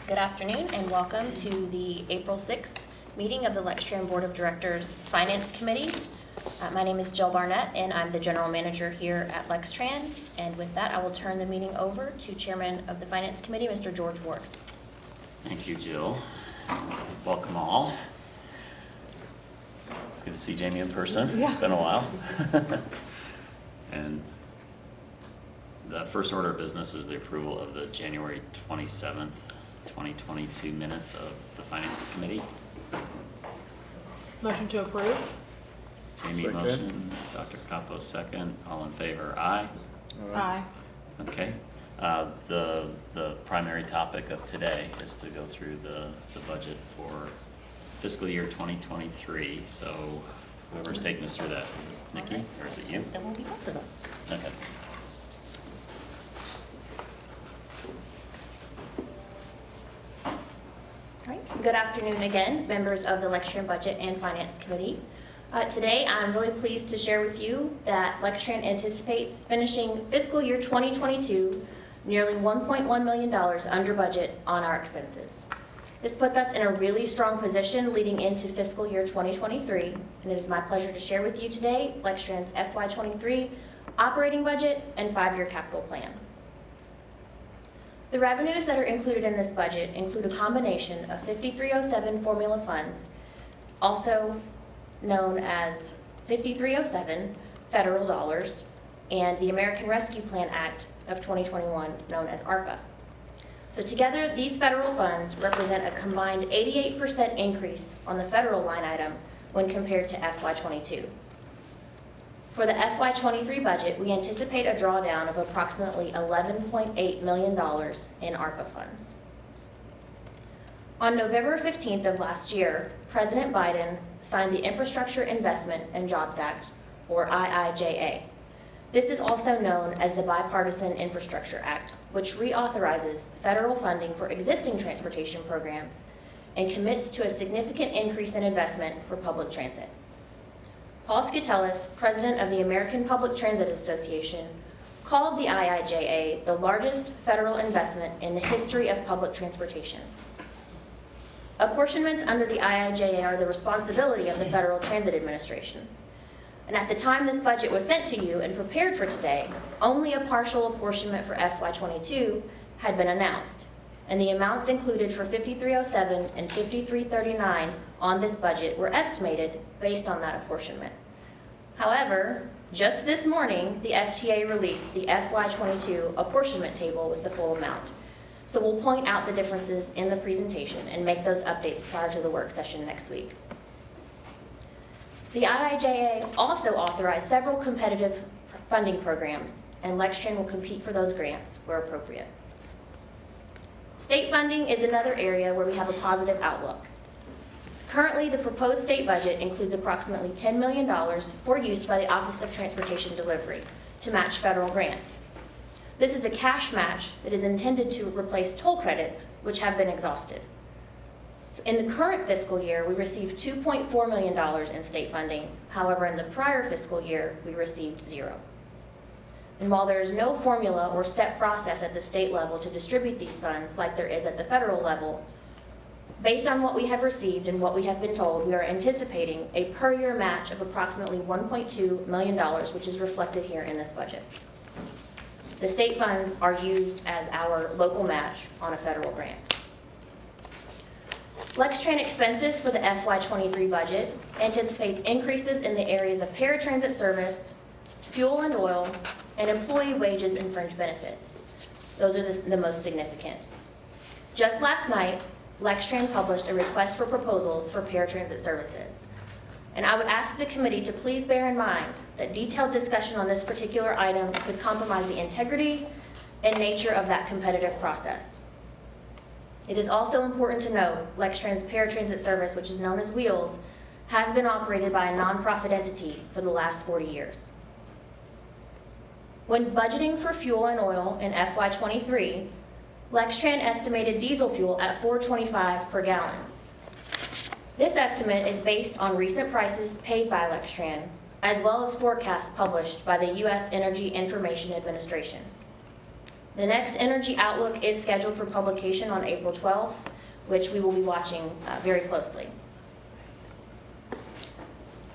Good afternoon and welcome to the April 6th meeting of the Lextran Board of Directors Finance Committee. My name is Jill Barnett and I'm the General Manager here at Lextran. And with that, I will turn the meeting over to Chairman of the Finance Committee, Mr. George Ward. Thank you, Jill. Welcome all. It's good to see Jamie in person. Yeah. It's been a while. And the first order of business is the approval of the January 27th, 2022 minutes of the Finance Committee. Motion to approve? Jamie Second. motion, Dr. Capo second. All in favor, aye. Aye. Okay. The primary topic of today is to go through the budget for fiscal year 2023. So whoever's taking us through that, is it Nikki or is it you? It will be both of us. Okay. All right. Good afternoon again, members of the Lextran Budget and Finance Committee. Today, I'm really pleased to share with you that Lextran anticipates finishing fiscal year 2022 nearly $1.1 million under budget on our expenses. This puts us in a really strong position leading into fiscal year 2023, and it is my pleasure to share with you today Lextran's FY23 operating budget and 5-year capital plan. The revenues that are included in this budget include a combination of 5307 formula funds, also known as 5307 federal dollars, and the American Rescue Plan Act of 2021, known as ARPA. So together, these federal funds represent a combined 88% increase on the federal line item when compared to FY22. For the FY23 budget, we anticipate a drawdown of approximately $11.8 million in ARPA funds. On November 15th of last year, President Biden signed the Infrastructure Investment and Jobs Act, or IIJA. This is also known as the Bipartisan Infrastructure Act, which reauthorizes federal funding for existing transportation programs and commits to a significant increase in investment for public transit. Paul Skatelis, president of the American Public Transit Association, called the IIJA the largest federal investment in the history of public transportation. Apportionments under the IIJA are the responsibility of the Federal Transit Administration. And at the time this budget was sent to you and prepared for today, only a partial apportionment for FY22 had been announced, and the amounts included for 5307 and 5339 on this budget were estimated based on that apportionment. However, just this morning, the FTA released the FY22 apportionment table with the full amount. So we'll point out the differences in the presentation and make those updates prior to the work session next week. The IIJA also authorized several competitive funding programs, and Lextran will compete for those grants where appropriate. State funding is another area where we have a positive outlook. Currently, the proposed state budget includes approximately $10 million for use by the Office of Transportation Delivery to match federal grants. This is a cash match that is intended to replace toll credits, which have been exhausted. So in the current fiscal year, we received $2.4 million in state funding. However, in the prior fiscal year, we received $0. And while there is no formula or set process at the state level to distribute these funds like there is at the federal level, based on what we have received and what we have been told, we are anticipating a per year match of approximately $1.2 million, which is reflected here in this budget. The state funds are used as our local match on a federal grant. Lextran expenses for the FY23 budget anticipates increases in the areas of paratransit service, fuel and oil, and employee wages and fringe benefits. Those are the most significant. Just last night, Lextran published a request for proposals for paratransit services. And I would ask the committee to please bear in mind that detailed discussion on this particular item could compromise the integrity and nature of that competitive process. It is also important to note Lextran's paratransit service, which is known as Wheels, has been operated by a nonprofit entity for the last 40 years. When budgeting for fuel and oil in FY23, Lextran estimated diesel fuel at $4.25 per gallon. This estimate is based on recent prices paid by Lextran, as well as forecasts published by the U.S. Energy Information Administration. The next energy outlook is scheduled for publication on April 12th, which we will be watching very closely.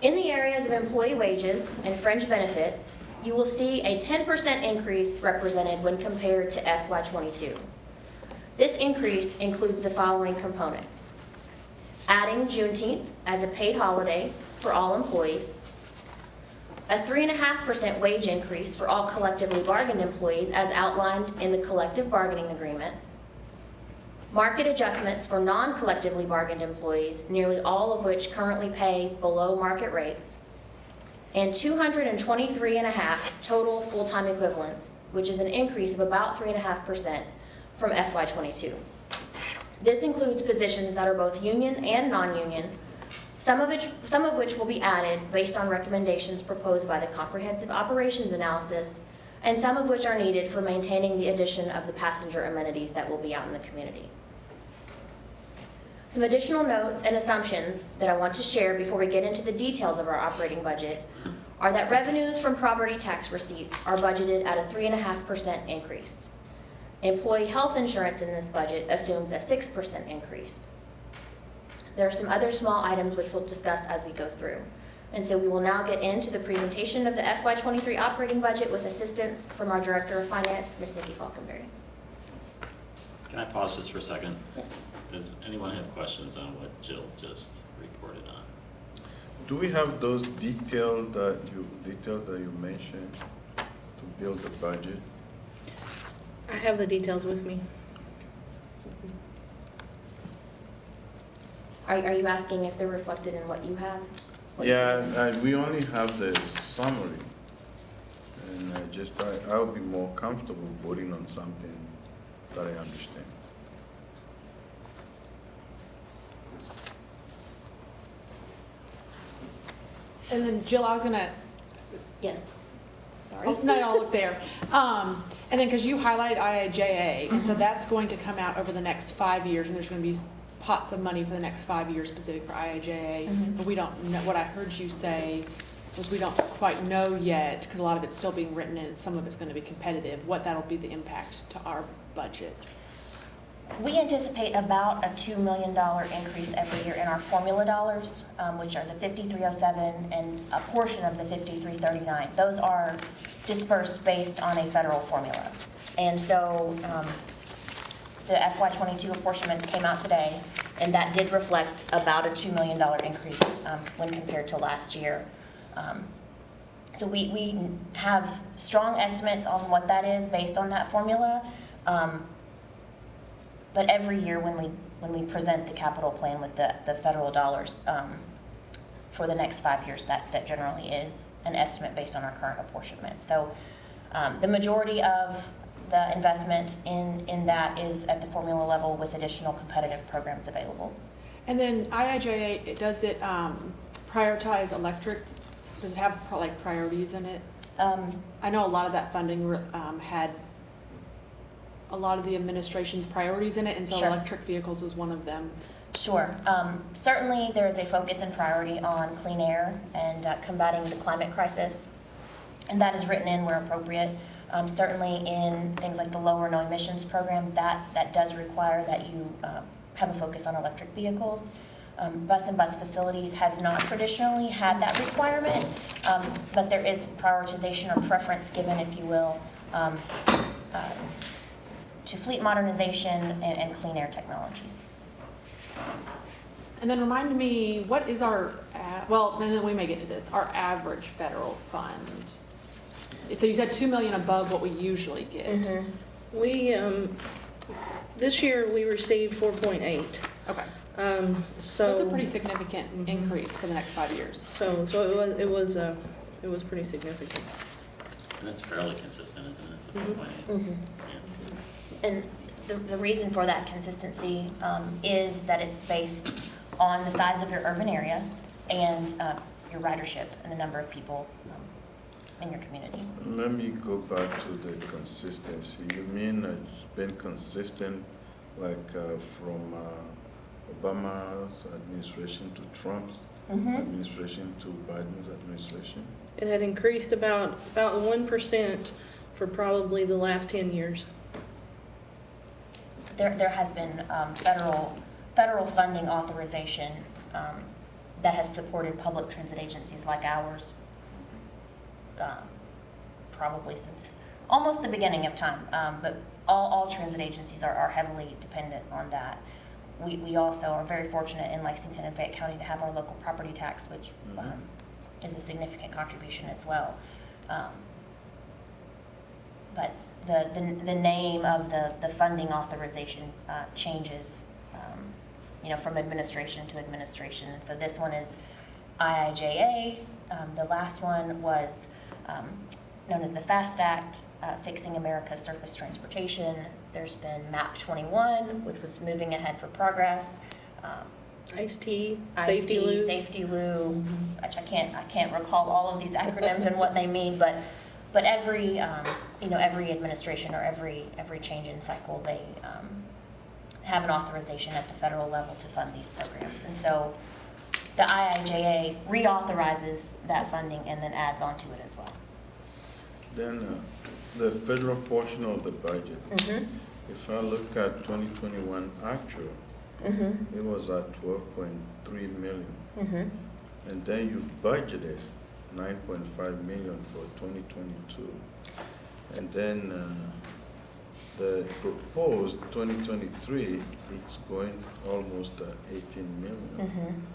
In the areas of employee wages and fringe benefits, you will see a 10% increase represented when compared to FY22. This increase includes the following components: adding Juneteenth as a paid holiday for all employees, a 3.5% wage increase for all collectively bargained employees as outlined in the collective bargaining agreement, market adjustments for non-collectively bargained employees, nearly all of which currently pay below market rates, and 223.5 total full-time equivalents, which is an increase of about 3.5% from FY22. This includes positions that are both union and non-union, some of which will be added based on recommendations proposed by the Comprehensive Operations Analysis, and some of which are needed for maintaining the addition of the passenger amenities that will be out in the community. Some additional notes and assumptions that I want to share before we get into the details of our operating budget are that revenues from property tax receipts are budgeted at a 3.5% increase. Employee health insurance in this budget assumes a 6% increase. There are some other small items which we'll discuss as we go through. And so we will now get into the presentation of the FY23 operating budget with assistance from our Director of Finance, Ms. Nikki Falkenberry. Can I pause just for a second? Yes. Does anyone have questions on what Jill just reported on? Do we have those details that you mentioned to build the budget? I have the details with me. Are you asking if they're reflected in what you have? Yeah, we only have the summary. And I would be more comfortable voting on something that I understand. And then Jill, I was gonna, Yes. Sorry. oh, no, I'll look there. And then, because you highlighted IIJA, and so that's going to come out over the next 5 years, and there's gonna be pots of money for the next 5 years specific for IIJA, but we don't know, what I heard you say was we don't quite know yet, because a lot of it's still being written and some of it's gonna be competitive, what that'll be the impact to our budget. We anticipate about a $2 million increase every year in our formula dollars, which are the 5307 and a portion of the 5339. Those are dispersed based on a federal formula. And so the FY22 apportionments came out today, and that did reflect about a $2 million increase when compared to last year. So we have strong estimates on what that is based on that formula. But every year when we present the capital plan with the federal dollars for the next 5 years, that generally is an estimate based on our current apportionment. So the majority of the investment in that is at the formula level with additional competitive programs available. And then IIJA, does it prioritize electric? Does it have like priorities in it? I know a lot of that funding had a lot of the administration's priorities in it, and so Sure. electric vehicles was one of them. Sure. Certainly there is a focus and priority on clean air and combating the climate crisis, and that is written in where appropriate. Certainly in things like the lower no emissions program, that does require that you have a focus on electric vehicles. Bus and bus facilities has not traditionally had that requirement, but there is prioritization or preference given, if you will, to fleet modernization and clean air technologies. And then remind me, what is our, well, and then we may get to this, our average federal fund? So you said 2 million above what we usually get. We, this year, we received 4.8. Okay. So So it's a pretty significant increase for the next 5 years. So it was pretty significant. And that's fairly consistent, isn't it? The 4.8? Yeah. And the reason for that consistency is that it's based on the size of your urban area and your ridership and the number of people in your community. Let me go back to the consistency. You mean it's been consistent like from Obama's administration to Trump's administration to Biden's administration? It had increased about 1% for probably the last 10 years. there has been federal funding authorization that has supported public transit agencies like ours probably since almost the beginning of time. But all transit agencies are heavily dependent on that. We also are very fortunate in Lexington and Fayette County to have our local property tax, which is a significant contribution as well. But the name of the funding authorization changes, from administration to administration. And so this one is IIJA. The last one was known as the FAST Act, Fixing America's Surface Transportation. There's been MAP 21, which was moving ahead for progress. ICE-T, Safety Safety Lou. Safety Lou, which I can't recall all of these acronyms and what they mean, but every every administration or every change in cycle, they have an authorization at the federal level to fund these programs. And so the IIJA reauthorizes that funding and then adds onto it as well. Then the federal portion of the budget, if I look at 2021 actual, it was at 12.3 million. And then you budgeted 9.5 million for 2022. And then the proposed 2023, it's going almost 18 million.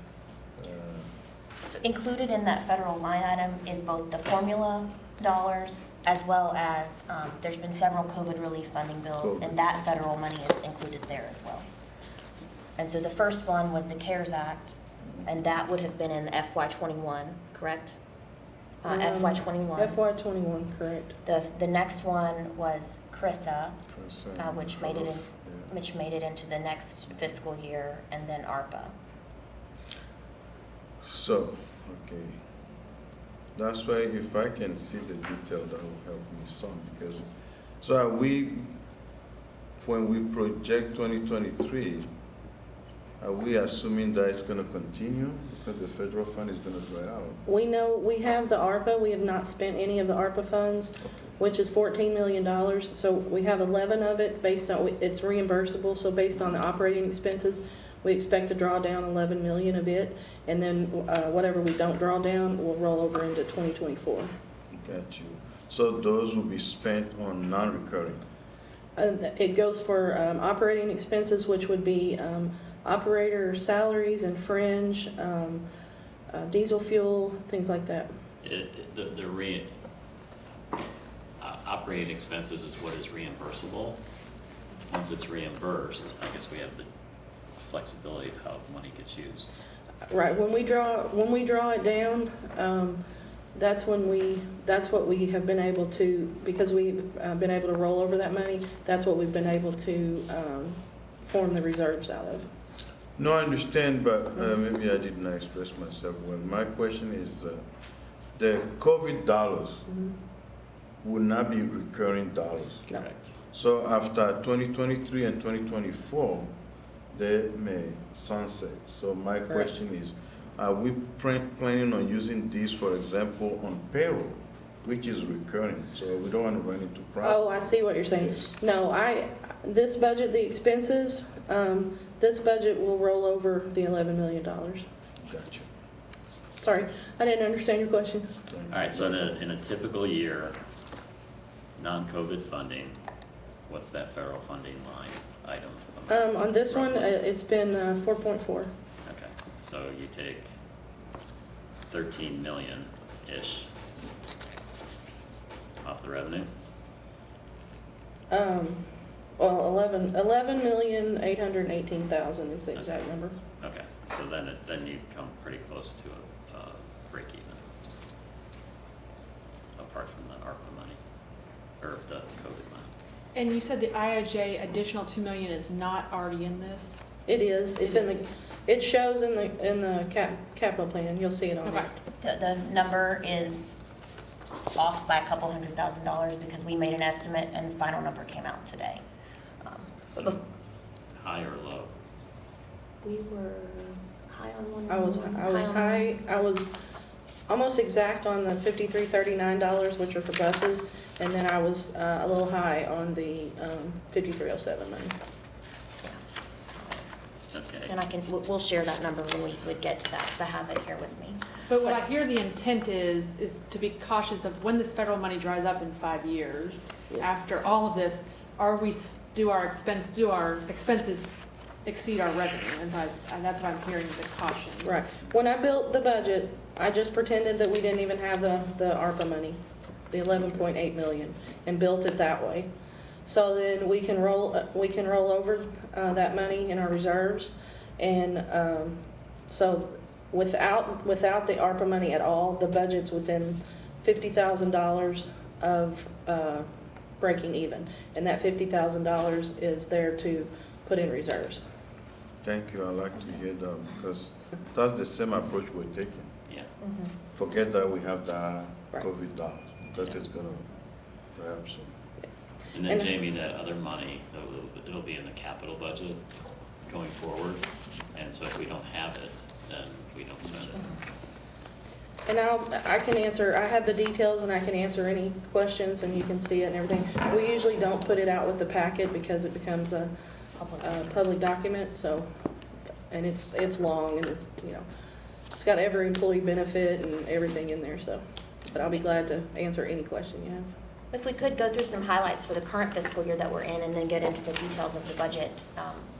So included in that federal line item is both the formula dollars as well as there's been several COVID relief funding bills, and that federal money is included there as well. And so the first one was the CARES Act, and that would have been in FY21, correct? FY21. FY21, correct. The next one was CRISA, which made it into the next fiscal year, and then ARPA. So, okay. That's why if I can see the detail, that will help me some, because, so are we, when we project 2023, are we assuming that it's going to continue because the federal fund is going to dry out? We know, we have the ARPA, we have not spent any of the ARPA funds, which is $14 million. So we have 11 of it based on, it's reimbursable, so based on the operating expenses, we expect to draw down 11 million of it, and then whatever we don't draw down will roll over into 2024. Got you. So those will be spent on non-recurring? It goes for operating expenses, which would be operator salaries and fringe, diesel fuel, things like that. Operating expenses is what is reimbursable. Once it's reimbursed, I guess we have the flexibility of how money gets used. Right, when we draw it down, that's what we have been able to, because we've been able to roll over that money, that's what we've been able to form the reserves out of. No, I understand, but maybe I did not express myself well. My question is, the COVID dollars will not be recurring dollars. Correct. So after 2023 and 2024, they may sunset. So my question is, are we planning on using these, for example, on payroll, which is recurring, so we don't want to run into problems? Oh, I see what you're saying. Yes. No, this budget, the expenses, this budget will roll over the $11 million. Gotcha. Sorry, I didn't understand your question. All right, so in a typical year, non-COVID funding, what's that federal funding line item? On this one, roughly? it's been 4.4. Okay, so you take 13 million-ish off the revenue? Well, 11,818,000 is the exact number. Okay, so then you come pretty close to a break even, apart from the ARPA money, or the COVID money. And you said the IIJ additional 2 million is not already in this? It is. It's in the. It shows in the capital plan. You'll see it on Okay. there. The number is off by a couple $100,000 because we made an estimate and the final number came out today. So high or low? We were high on one. I was high. I was almost exact on the $53.39, which are for buses, and then I was a little high on the 5307 money. And we'll share that number when we would get to that, because I have it here with me. But what I hear the intent is to be cautious of when this federal money dries up in 5 years. Yes. After all of this, do our expenses exceed our revenue? And so that's what I'm hearing, the caution. Right. When I built the budget, I just pretended that we didn't even have the ARPA money, the 11.8 million, and built it that way. So then we can roll over that money in our reserves, and so without the ARPA money at all, the budget's within $50,000 of breaking even, and that $50,000 is there to put in reserves. Thank you, I'd like to hear that, because that's the same approach we're taking. Yeah. Forget that we have the Right. COVID dollars, because it's gonna dry up soon. And then And- Jamie, that other money, it'll be in the capital budget going forward. And so if we don't have it, then we don't spend it. And I can answer, I have the details and I can answer any questions and you can see it and everything. We usually don't put it out with the packet because it becomes a public document, so, and it's long and it's, it's got every employee benefit and everything in there, so. But I'll be glad to answer any question you have. If we could go through some highlights for the current fiscal year that we're in, and then get into the details of the budget.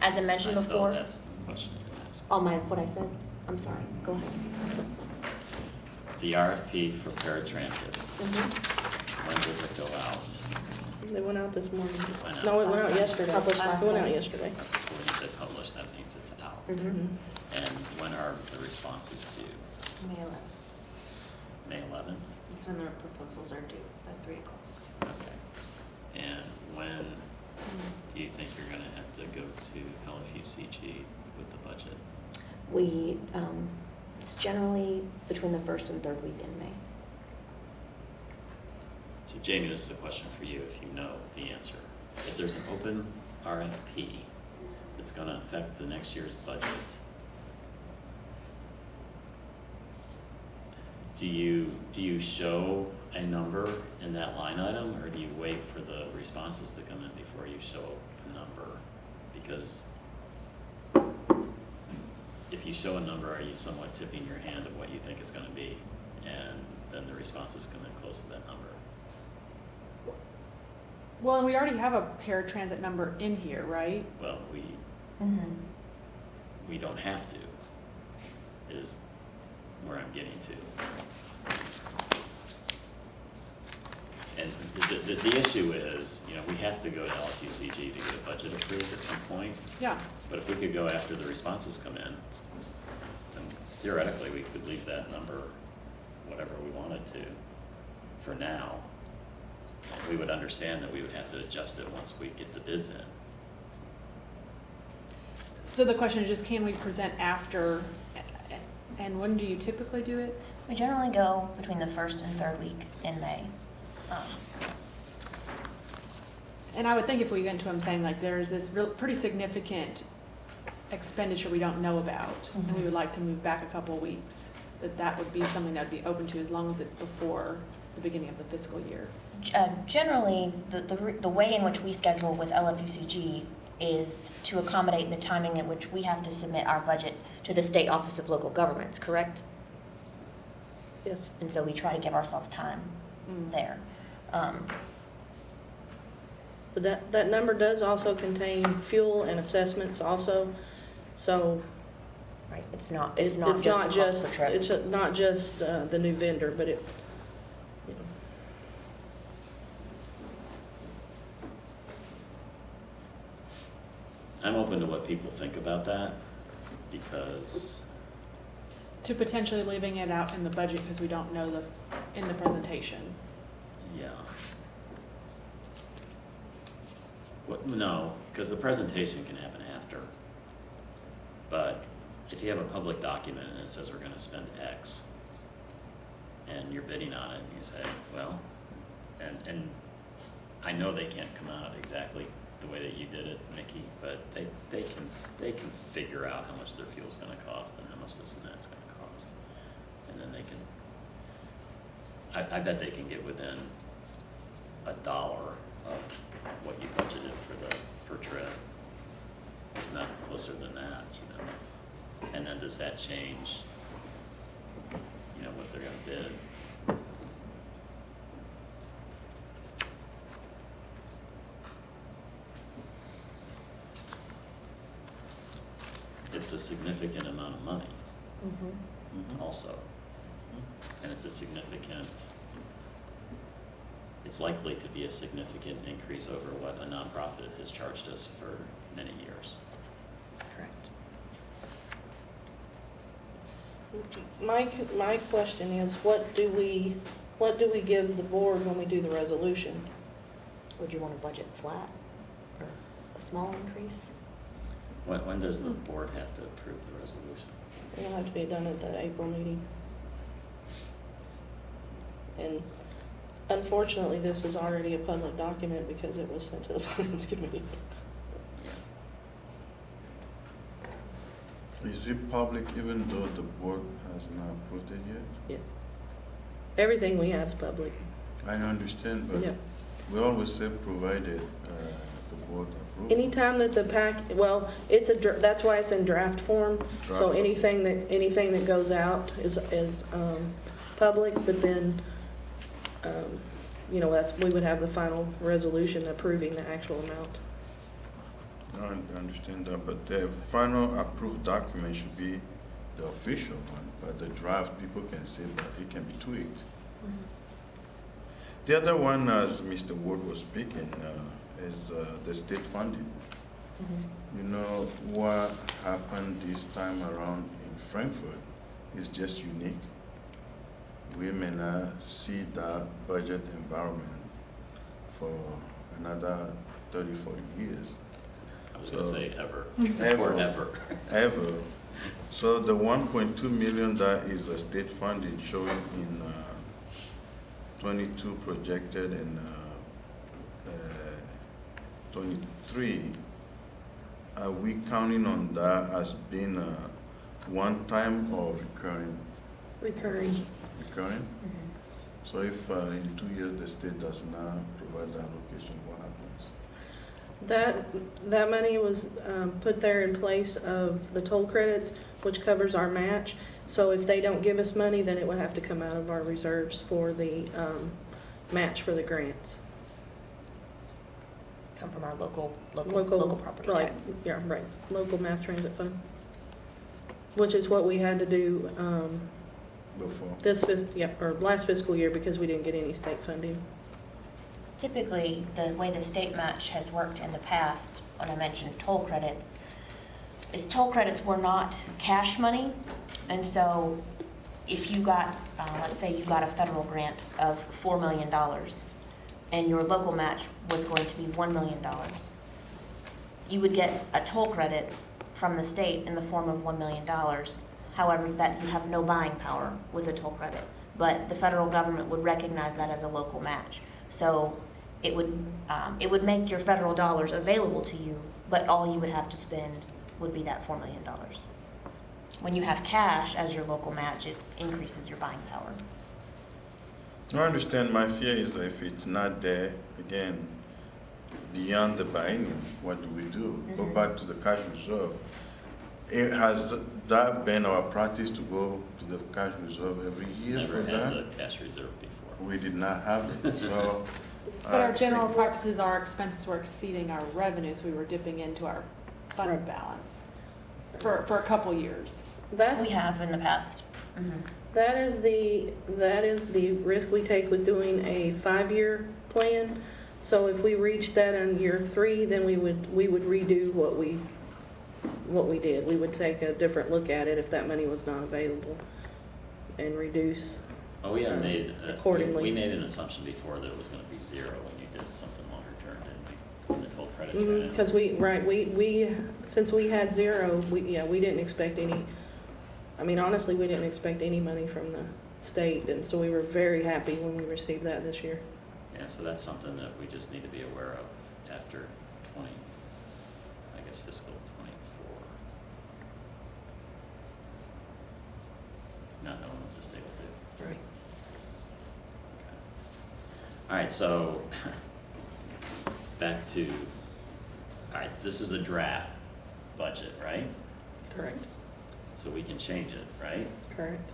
As I mentioned I still before. have a question to ask. What I said? I'm sorry, go ahead. The RFP for paratransit, Mm-hmm. when does it go out? They went out this morning. Went out. No, it went out yesterday. Published last It went out night. yesterday. So when you say published, that means it's out. Mhm. And when are the responses due? May 11th. May 11th? That's when the proposals are due, at 3 o'clock. Okay. And when do you think you're gonna have to go to LFUCG with the budget? It's generally between the first and third week in May. So Jamie, this is a question for you, if you know the answer. If there's an open RFP that's gonna affect the next year's budget, do you show a number in that line item, or do you wait for the responses to come in before you show a number? Because if you show a number, are you somewhat tipping your hand of what you think it's gonna be? And then the responses come in close to that number. Well, and we already have a paratransit number in here, right? Well, we don't have to, is where I'm getting to. And the issue is, we have to go to LFUCG to get a budget approved at some point. Yeah. But if we could go after the responses come in, then theoretically, we could leave that number whatever we wanted to for now. We would understand that we would have to adjust it once we get the bids in. So the question is just, can we present after, and when do you typically do it? We generally go between the first and third week in May. And I would think if we went to them saying like, there's this pretty significant expenditure we don't know about, and we would like to move back a couple of weeks, that would be something that would be open to as long as it's before the beginning of the fiscal year. Generally, the way in which we schedule with LFUCG is to accommodate the timing in which we have to submit our budget to the State Office of Local Governments, correct? Yes. And so we try to give ourselves time there. But that number does also contain fuel and assessments also, so Right, it's not it's just the not cost just, per trip. it's not just the new vendor, but it, I'm open to what people think about that, because, To potentially leaving it out in the budget because we don't know in the presentation. yeah. No, because the presentation can happen after. But if you have a public document and it says we're gonna spend X, and you're bidding on it, and you say, well, and I know they can't come out exactly the way that you did it, Mickey, but they can figure out how much their fuel's gonna cost and how much this and that's gonna cost. And then they can, I bet they can get within $1 of what you budgeted for the per trip, if not closer than that, And then does that change, you know, what they're gonna bid? It's a significant amount of money also. And it's a significant, it's likely to be a significant increase over what a nonprofit has charged us for many years. Correct. My question is, what do we give the board when we do the resolution? Would you want to budget flat or a small increase? When does the board have to approve the resolution? It'll have to be done at the April meeting. And unfortunately, this is already a public document because it was sent to the Finance Committee. Is it public even though the board has not approved it yet? Yes. Everything we have is public. I understand, but Yeah. we always say provided the board approves. Anytime that the well, it's that's why it's in draft form. So Draft. anything that goes out is public, but then, you know, we would have the final resolution approving the actual amount. I understand that, but the final approved document should be the official one, but the draft, people can say, but it can be tweaked. The other one, as Mr. Ward was speaking, is the state funding. You know, what happened this time around in Frankfurt is just unique. We may not see that budget environment for another 30, 40 years. I was gonna say ever. Ever. Forever. Ever. So the 1.2 million that is a state funding showing in 22 projected in 23, are we counting on that as being a one-time or recurring? Recurring. Recurring? So if in 2 years the state does not provide the allocation, what happens? That money was put there in place of the toll credits, which covers our match. So if they don't give us money, then it would have to come out of our reserves for the match for the grants. Come from our local property like, tax. Yeah, right, local mass transit fund, which is what we had to do Before? last fiscal year because we didn't get any state funding. Typically, the way the state match has worked in the past, when I mentioned toll credits, is toll credits were not cash money. And so if you got, let's say you got a federal grant of $4 million and your local match was going to be $1 million, you would get a toll credit from the state in the form of $1 million. However, that you have no buying power with a toll credit. But the federal government would recognize that as a local match. So it would make your federal dollars available to you, but all you would have to spend would be that $4 million. When you have cash as your local match, it increases your buying power. I understand. My fear is that if it's not there, again, beyond the biennium, what do we do? Go back to the cash reserve. It has that been our practice to go to the cash reserve every year Never for had that? the cash reserve before. We did not have it, so. But our general practices, our expenses were exceeding our revenues, we were dipping into our fund Right. balance for a couple years. We have in the past. That is the risk we take with doing a 5-year plan. So if we reach that in year 3, then we would redo what we did. We would take a different look at it if that money was not available and reduce. Well, we had accordingly. we made an assumption before that it was gonna be zero when you did something longer term, didn't we? When the toll credits ran out. Because we since we had 0, we didn't expect any. I mean, honestly, we didn't expect any money from the state, and so we were very happy when we received that this year. Yeah, so that's something that we just need to be aware of after fiscal 24. Not knowing what the state will do. Right. All right, so back to, all right, this is a draft budget, right? Correct. so we can change it, right? Correct.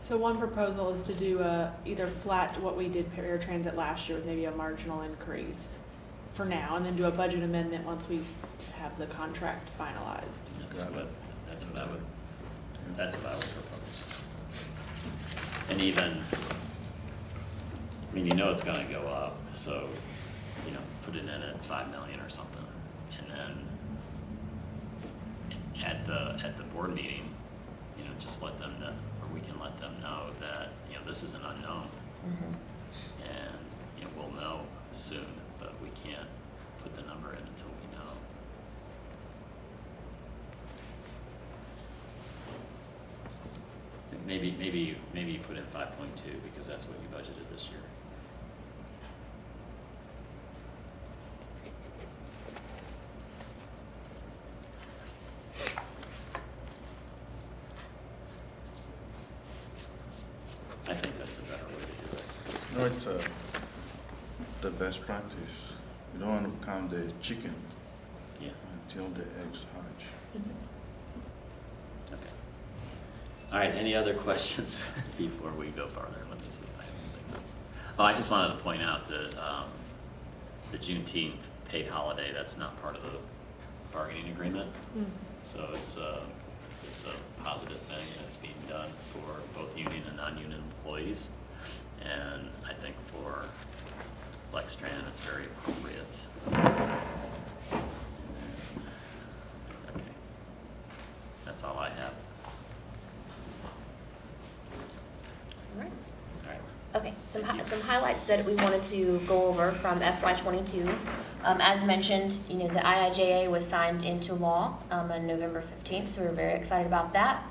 So one proposal is to do either flat what we did Paratransit last year with maybe a marginal increase for now, and then do a budget amendment once we have the contract finalized. That's what I would propose. And even, I mean, you know it's gonna go up, so, you know, put it in at 5 million or something. And then at the board meeting, you know, just let them know, or we can let them know that, you know, this is an unknown. And, you know, we'll know soon, but we can't put the number in until we know. Maybe you put in 5.2 because that's what you budgeted this year. I think that's a better way to do it. No, it's the best practice. You don't want to count the chicken Yeah, until the eggs hatch. okay. All right, any other questions before we go farther? Let me see if I have anything else. Oh, I just wanted to point out that the Juneteenth paid holiday, that's not part of the bargaining agreement. So it's a positive thing that's being done for both union and non-union employees. And I think for Lextran, it's very appropriate. Okay. That's all I have. All right. All right. Okay, some Thank you. some highlights that we wanted to go over from FY22. As mentioned, you know, the IIJA was signed into law on November 15th, so we're very excited about that.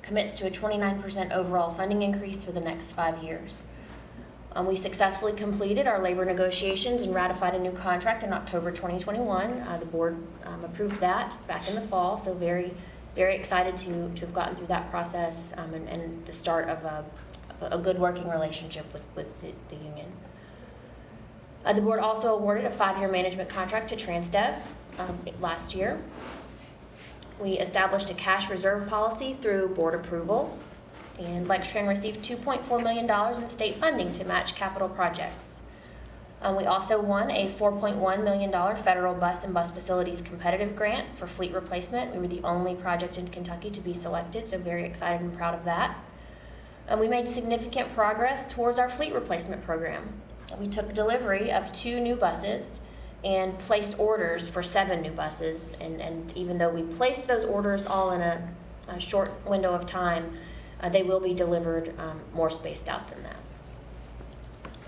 Commits to a 29% overall funding increase for the next 5 years. We successfully completed our labor negotiations and ratified a new contract in October 2021. The board approved that back in the fall, so very, very excited to have gotten through that process and the start of a good working relationship with the union. The board also awarded a 5-year management contract to Transdev last year. We established a cash reserve policy through board approval, and Lextran received $2.4 million in state funding to match capital projects. We also won a $4.1 million federal bus and bus facilities competitive grant for fleet replacement. We were the only project in Kentucky to be selected, so very excited and proud of that. We made significant progress towards our fleet replacement program. We took delivery of 2 new buses and placed orders for 7 new buses. And even though we placed those orders all in a short window of time, they will be delivered more spaced out than that.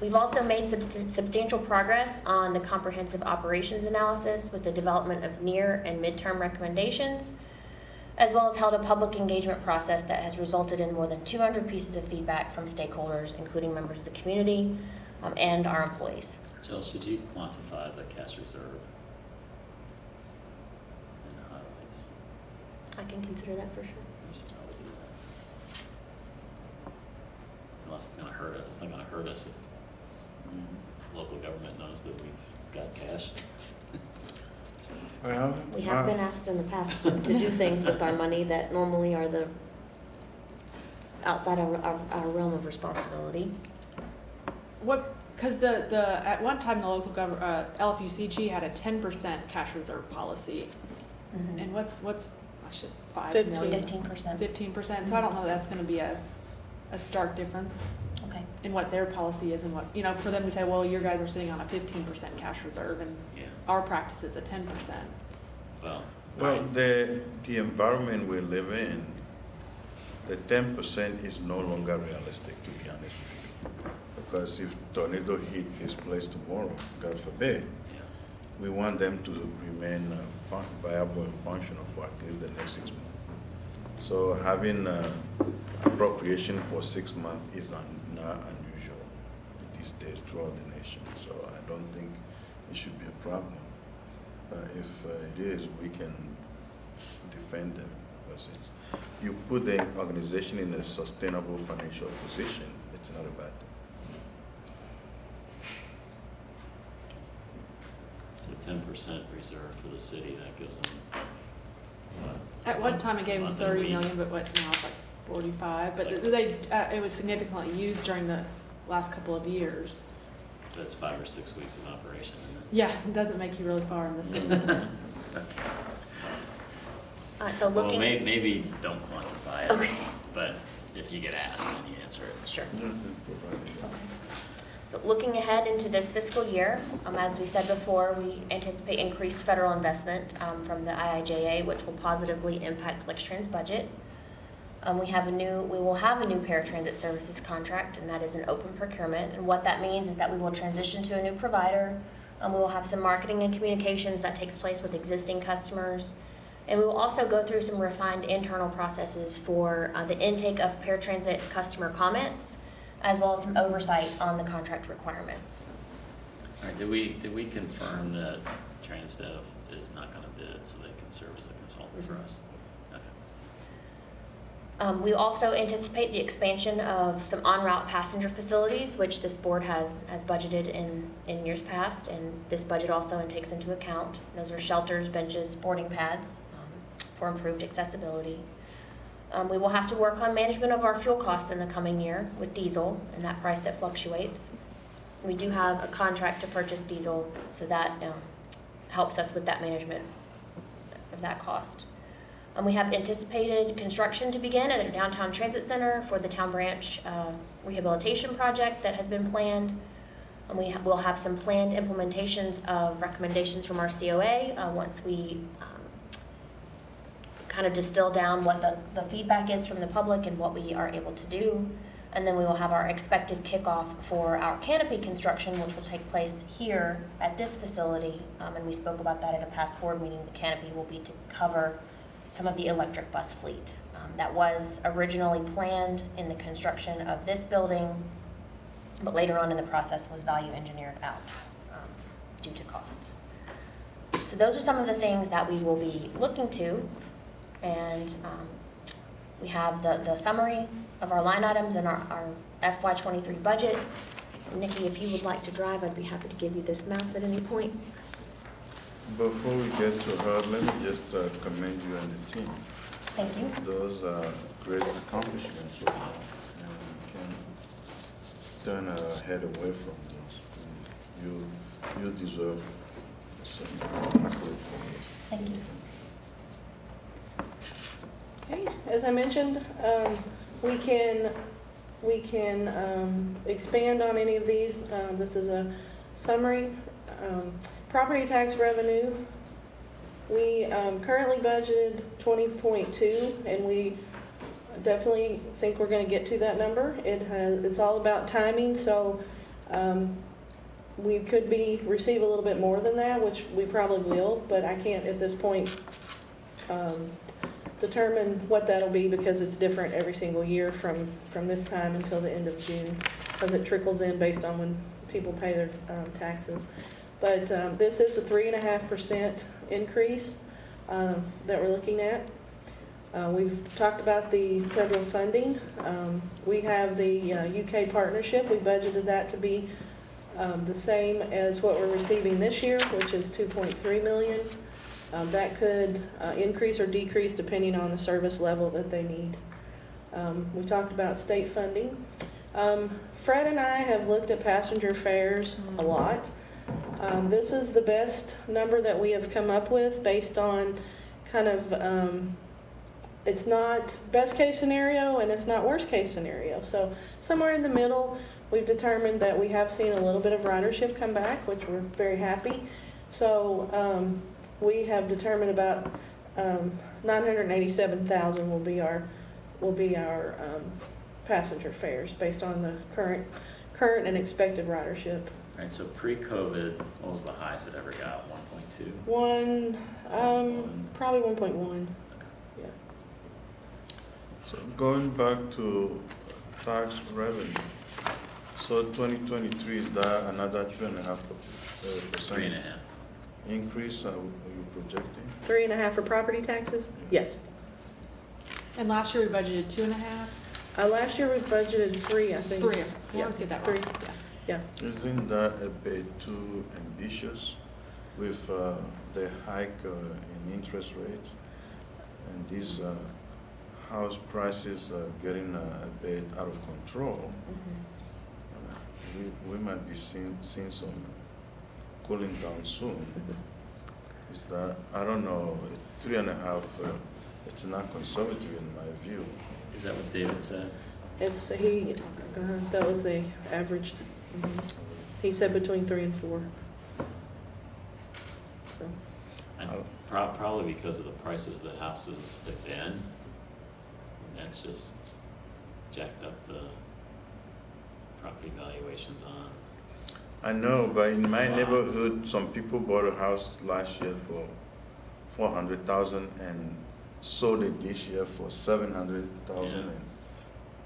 We've also made substantial progress on the comprehensive operations analysis with the development of near and midterm recommendations, as well as held a public engagement process that has resulted in more than 200 pieces of feedback from stakeholders, including members of the community and our employees. Jill, should you quantify the cash reserve in the highlights? I can consider that for sure. You should probably do that. Unless it's gonna hurt us. It's not gonna hurt us if local government knows that we've got cash. Well, We have been asked in the past to do things with our money that normally are outside our realm of responsibility. What, because the at one time the local LFUCG had a 10% cash reserve policy, and what's 5 million? 15%. 15%. So I don't know that's going to be a stark difference Okay. in what their policy is and what, you know, for them to say, well, your guys are sitting on a 15% cash reserve and Yeah, our practice is a 10%. well. Well, right. the environment we live in, the 10% is no longer realistic, to be honest with you. Because if tornado hit his place tomorrow, God forbid, Yeah. we want them to remain viable and functional for at least the next 6 months. So having appropriation for 6 months is not unusual these days throughout the nation. So I don't think it should be a problem. If it is, we can defend them because you put the organization in a sustainable financial position. It's not a bad thing. So 10% reserve for the city, that goes on, what, At one time it gave them Month and a 30 week. million, but what, now it's like 45, but It's it was significantly used during the last couple of years. That's 5 or 6 weeks of operation, Yeah, it doesn't make you really far in the city. isn't it? So Well, looking. maybe don't quantify it, Okay. but if you get asked, then you answer it. Sure. Yeah, they provide it. So looking ahead into this fiscal year, as we said before, we anticipate increased federal investment from the IIJA, which will positively impact Lextran's budget. We will have a new paratransit services contract, and that is an open procurement. And what that means is that we will transition to a new provider. We will have some marketing and communications that takes place with existing customers. And we will also go through some refined internal processes for the intake of paratransit customer comments, as well as some oversight on the contract requirements. All right, did we confirm that TransDev is not gonna bid so they can serve as a consultant for us? Okay. We also anticipate the expansion of some en-route passenger facilities, which this board has budgeted in years past, and this budget also takes into account. Those are shelters, benches, boarding pads for improved accessibility. We will have to work on management of our fuel costs in the coming year with diesel and that price that fluctuates. We do have a contract to purchase diesel, so that helps us with that management of that cost. We have anticipated construction to begin at the downtown transit center for the town branch rehabilitation project that has been planned. And we'll have some planned implementations of recommendations from our COA once we kind of distill down what the feedback is from the public and what we are able to do. And then we will have our expected kickoff for our canopy construction, which will take place here at this facility. And we spoke about that at a past board meeting. The canopy will be to cover some of the electric bus fleet. That was originally planned in the construction of this building, but later on in the process was value engineered out due to costs. So those are some of the things that we will be looking to. And we have the summary of our line items in our FY23 budget. And Nikki, if you would like to drive, I'd be happy to give you this map at any point. Before we get to her, let me just commend you and the team. Thank you. Those are great accomplishments so far, and we can't turn our head away from those. You deserve some accolade for this. Thank you. Okay, as I mentioned, we can expand on any of these. This is a summary. Property tax revenue, we currently budgeted 20.2, and we definitely think we're going to get to that number. It's all about timing, so we could receive a little bit more than that, which we probably will, but I can't at this point determine what that'll be because it's different every single year from this time until the end of June, because it trickles in based on when people pay their taxes. But this is a 3.5% increase that we're looking at. We've talked about the federal funding. We have the UK partnership. We budgeted that to be the same as what we're receiving this year, which is $2.3 million. That could increase or decrease depending on the service level that they need. We talked about state funding. Fred and I have looked at passenger fares a lot. This is the best number that we have come up with based on kind of, it's not best case scenario and it's not worst case scenario. So somewhere in the middle, we've determined that we have seen a little bit of ridership come back, which we're very happy. So we have determined about 987,000 will be our passenger fares based on the current and expected ridership. All right, so pre-COVID, what was the highest it ever got, 1.2? Probably 1.1. Yeah. So going back to tax revenue, so 2023, is that another 2.5%? 3.5. Increase, are you projecting? 3.5 for property taxes? Yes. And last year we budgeted 2.5? Last year we budgeted 3, I think. 3. Yeah, Let's get that 3. right. Yeah. Isn't that a bit too ambitious with the hike in interest rates? and these house prices are getting a bit out of control. We might be seeing some cooling down soon. Is that, I don't know, 3.5, it's not conservative in my view. Is that what David said? It's, that was the average. He said between 3 and 4. So, And probably because of the prices that houses have been, that's just jacked up the property valuations on. I know, but in my Lots. neighborhood, some people bought a house last year for $400,000 and sold it this year for $700,000. Yeah. And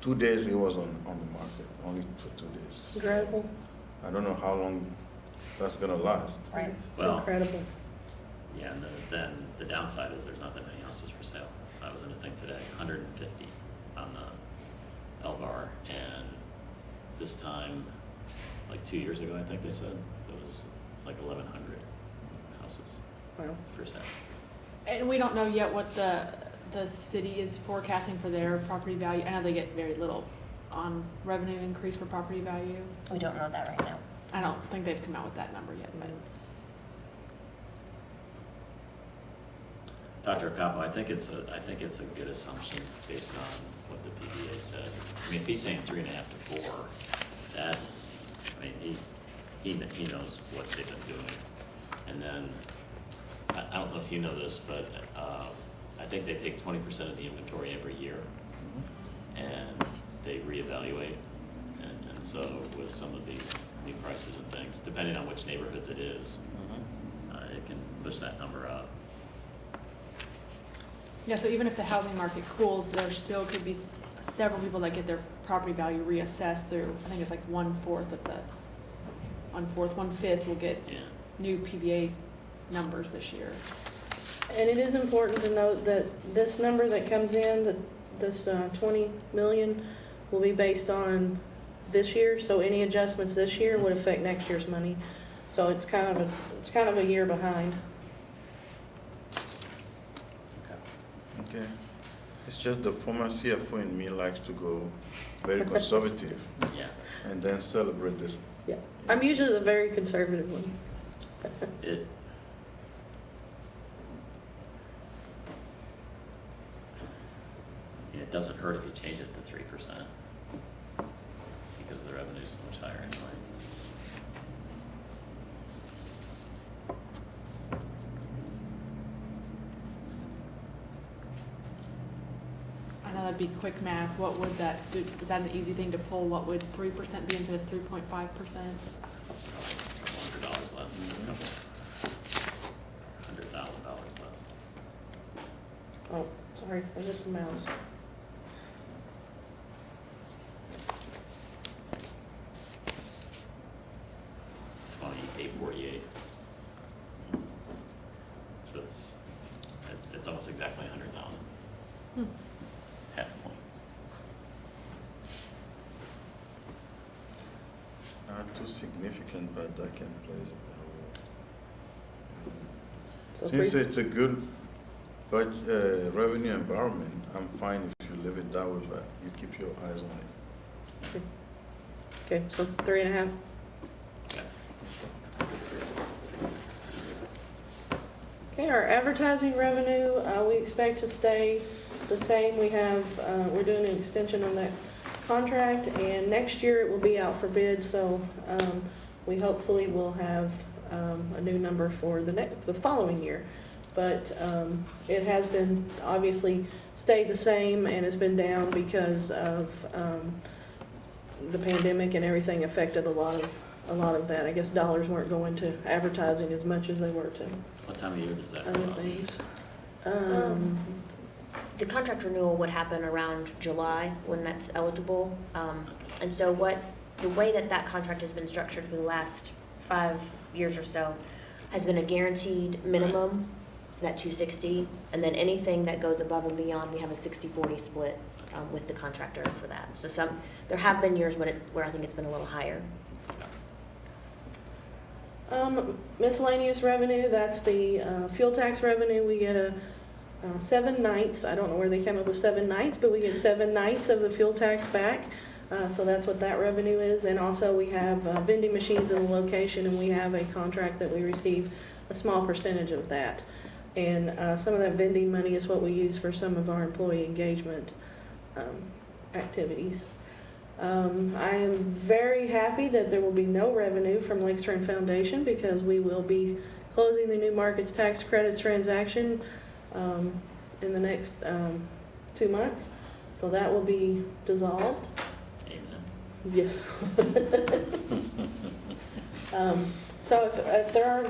2 days it was on the market, only for 2 days. incredible. I don't know how long that's gonna last. Right. Well, Incredible. yeah, and then the downside is there's not that many houses for sale. I was in a thing today, 150 on the L-bar, and this time, like 2 years ago, I think they said, it was like 1,100 houses Wow. for sale. And we don't know yet what the city is forecasting for their property value. I know they get very little on revenue increase for property value. We don't know that right now. I don't think they've come out with that number yet, but Dr. Ocampo, I think it's a good assumption based on what the PBA said. I mean, if he's saying 3.5 to 4, that's, I mean, he knows what they've been doing. And then, I don't know if you know this, but I think they take 20% of the inventory every year and they reevaluate. And so with some of these new prices and things, depending on which neighborhoods it is, it can push that number up. yeah, so even if the housing market cools, there still could be several people that get their property value reassessed through, I think it's like 1/4 of the, 1/5 will get Yeah. new PVA numbers this year. And it is important to note that this number that comes in, this 20 million, will be based on this year. So any adjustments this year would affect next year's money. So it's kind of a year behind. Okay. Okay. It's just the former CFO in me likes to go very conservative Yeah. and then celebrate this. Yeah, I'm usually the very conservative one. It doesn't hurt if you change it to 3%, because the revenue's so much higher anyway. I know that'd be quick math. What would that do? Is that an easy thing to pull? What would 3% be instead of 3.5%? $100 less, $100,000 less. Oh, sorry, I missed the mouse. It's 2848. So it's almost exactly 100,000. Half a point. Not too significant, but that can play a role. So Since 3, it's a good revenue environment, I'm fine if you leave it that way, but you keep your eyes on it. okay, so 3.5. Okay. Okay, our advertising revenue, we expect to stay the same. We have, we're doing an extension on that contract, and next year it will be out for bid, so we hopefully will have a new number for the following year. But it has been, obviously, stayed the same, and it's been down because of the pandemic and everything affected a lot of that. I guess dollars weren't going to advertising as much as they were to What time of year does that come other up? things. The contract renewal would happen around July when that's eligible. And so the way that contract has been structured for the last 5 years or so has been a guaranteed minimum, that 260, and then anything that goes above and beyond, we have a 60-40 split with the contractor for that. So there have been years where I think it's been a little higher. Miscellaneous revenue, that's the fuel tax revenue. We get 7 nights. I don't know where they came up with 7 nights, but we get 7 nights of the fuel tax back. So that's what that revenue is. And also we have vending machines in the location, and we have a contract that we receive a small percentage of that. And some of that vending money is what we use for some of our employee engagement activities. I am very happy that there will be no revenue from Lextran Foundation because we will be closing the new markets tax credits transaction in the next 2 months. So that will be dissolved. Amen. Yes. So if there are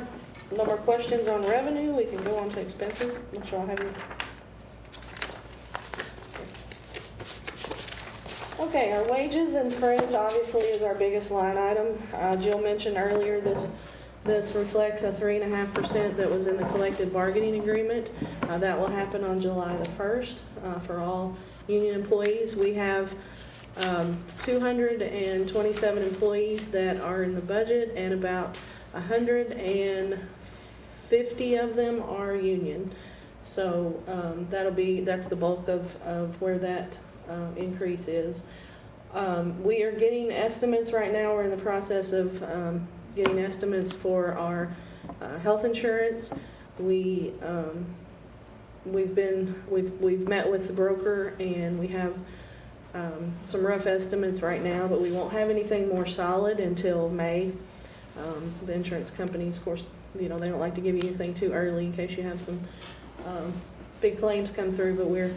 no more questions on revenue, we can go on to expenses. Make sure I have you. Okay, our wages and fringe obviously is our biggest line item. Jill mentioned earlier this reflects a 3.5% that was in the collective bargaining agreement. That will happen on July the 1st for all union employees. We have 227 employees that are in the budget, and about 150 of them are union. So that's the bulk of where that increase is. We are getting estimates right now. We're in the process of getting estimates for our health insurance. We've met with the broker, and we have some rough estimates right now, but we won't have anything more solid until May. The insurance companies, of course, they don't like to give you anything too early in case you have some big claims come through, but we're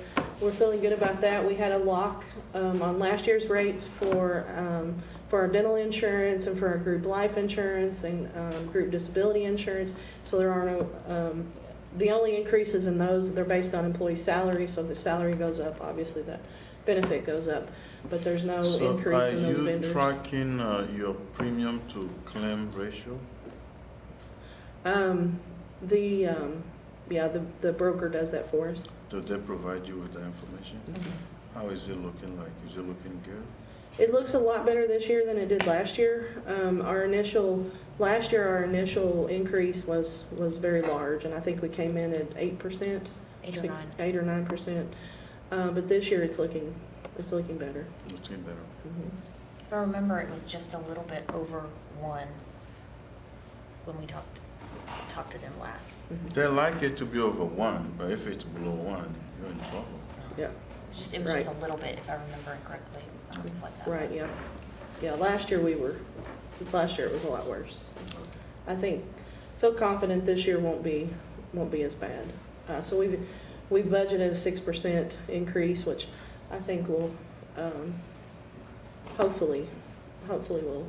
feeling good about that. We had a lock on last year's rates for our dental insurance and for our group life insurance and group disability insurance. So there are no, the only increases in those, they're based on employee salary. So if the salary goes up, obviously that benefit goes up, but there's no increase in those vendors. So are you tracking your premium to claim ratio? The broker does that for us. Do they provide you with the information? Mm-hmm. How is it looking like? Is it looking good? It looks a lot better this year than it did last year. Last year our initial increase was very large, and I think we came in at 8%. 8 or 9. 8 or 9%. But this year it's looking better. Looking better. Mhm. If I remember, it was just a little bit over 1 when we talked to them last. Mhm. They like it to be over 1, but if it's below 1, you're in trouble. Yeah. It was just Right. a little bit, if I remember it correctly, what that Right. was. Yeah. Yeah. Last year it was a lot worse. I feel confident this year won't be as bad. So we've budgeted a 6% increase, which I think will hopefully will.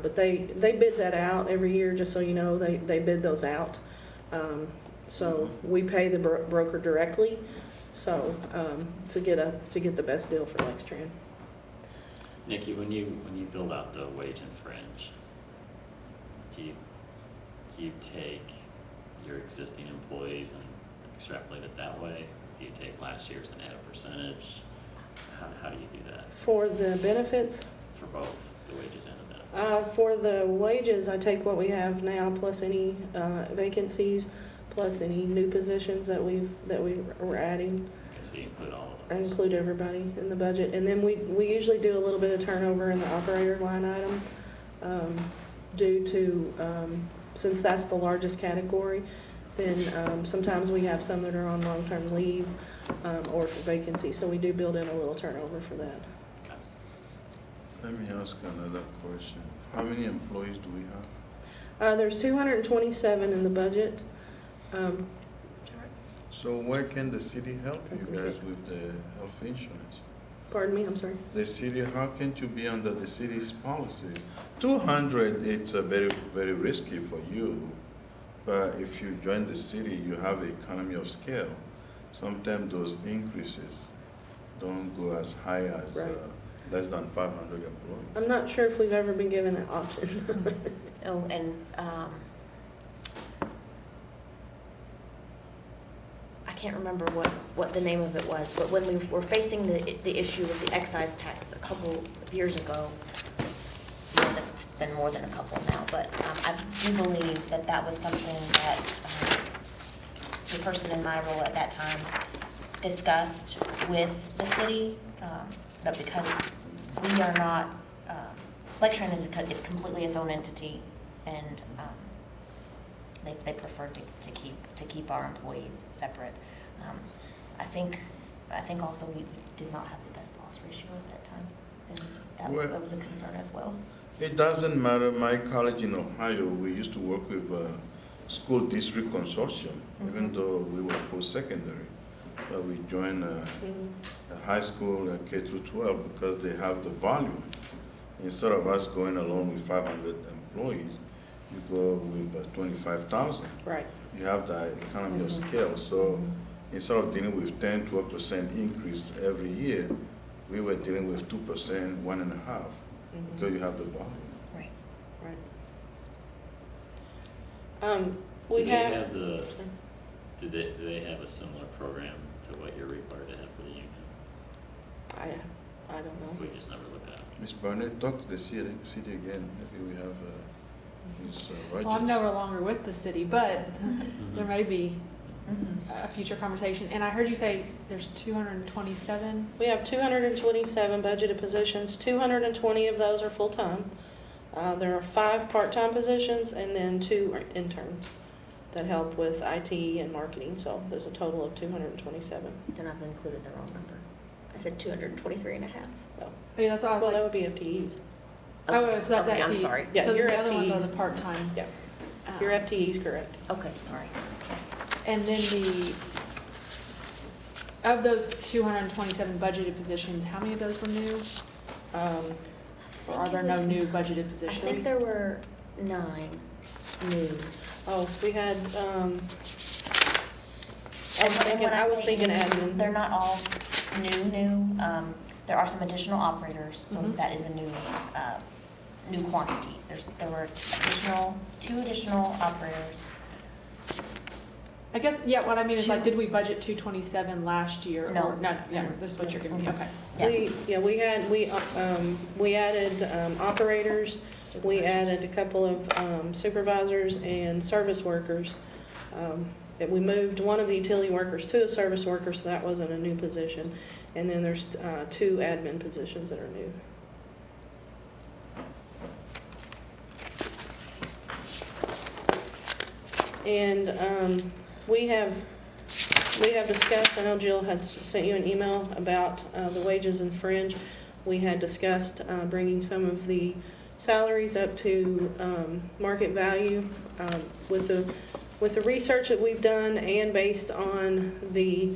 But they bid that out every year, just so you know. They bid those out. So we pay the broker directly. So to get the best deal for Lextran. Nikki, when you build out the wage and fringe, do you take your existing employees and extrapolate it that way? Do you take last year's and add a percentage? How do you do that? For the benefits? For both the wages and the benefits? For the wages, I take what we have now plus any vacancies, plus any new positions that we're adding. Okay, so you include all of I those. include everybody in the budget. And then we usually do a little bit of turnover in the operator line item due to, since that's the largest category, then sometimes we have some that are on long-term leave or for vacancy. So we do build in a little turnover for that. Okay. Let me ask another question. How many employees do we have? There's 227 in the budget. So where can the city help you That's guys okay. with the health insurance? Pardon me, I'm sorry. The city, how can you be under the city's policy? 200, it's a very, very risky for you. But if you join the city, you have economy of scale. Sometimes those increases don't go as high as Right. less than 500 employees. I'm not sure if we've ever been given that option. Oh, and I can't remember what the name of it was, but when we were facing the issue with the excise tax a couple of years ago, it's been more than a couple now, but I do believe that was something that the person in my role at that time discussed with the city, that because we are not, Lextran it's completely its own entity, and they prefer to keep our employees separate. I think also we did not have the best loss ratio at that time, and that was a concern as well. It doesn't matter. My college in Ohio, we used to work with school district consortium, even though we were post-secondary. We joined a high school K through 12 because they have the volume. Instead of us going along with 500 employees, you go with 25,000. Right. You have the economy of scale. So instead of dealing with 10, 12% increase every year, we were dealing with 2%, 1.5%, because you have the volume. Right. Right. We have. Do they have a similar program to what you're required to have for the union? I don't know. We just never looked at it. Ms. Barnett, talk to the city again. Maybe we have Ms. Rogers. Well, I'm no longer with the city, but there may be a future conversation. And I heard you say there's 227? We have 227 budgeted positions. 220 of those are full-time. There are 5 part-time positions and then 2 interns that help with IT and marketing. So there's a total of 227. Then I've included the wrong number. I said 223 and a half. So, Oh, yeah, that's what I was well, that like. would be FTEs. Oh, so that's okay, FTEs. I'm sorry. Yeah, So your the other ones are FTEs. the part-time. Yeah, your FTEs, correct. Okay, sorry. And then of those 227 budgeted positions, how many of those were new? Or are there no new budgeted I positions? think there were 9 new. Oh, we had, I was And when I say thinking new, admin. They're not all new. There are some additional operators, so that is a new quantity. There were 2 additional operators. I guess, yeah, what I mean is like, did we budget 227 last year? No. Or, no, yeah, this is what you're giving me, okay. Yeah. We added operators, we added a couple of supervisors and service workers. We moved one of the utility workers to a service worker, so that wasn't a new position. And then there's 2 admin positions that are new. And we have discussed, I know Jill had sent you an email about the wages and fringe. We had discussed bringing some of the salaries up to market value with the research that we've done and based on the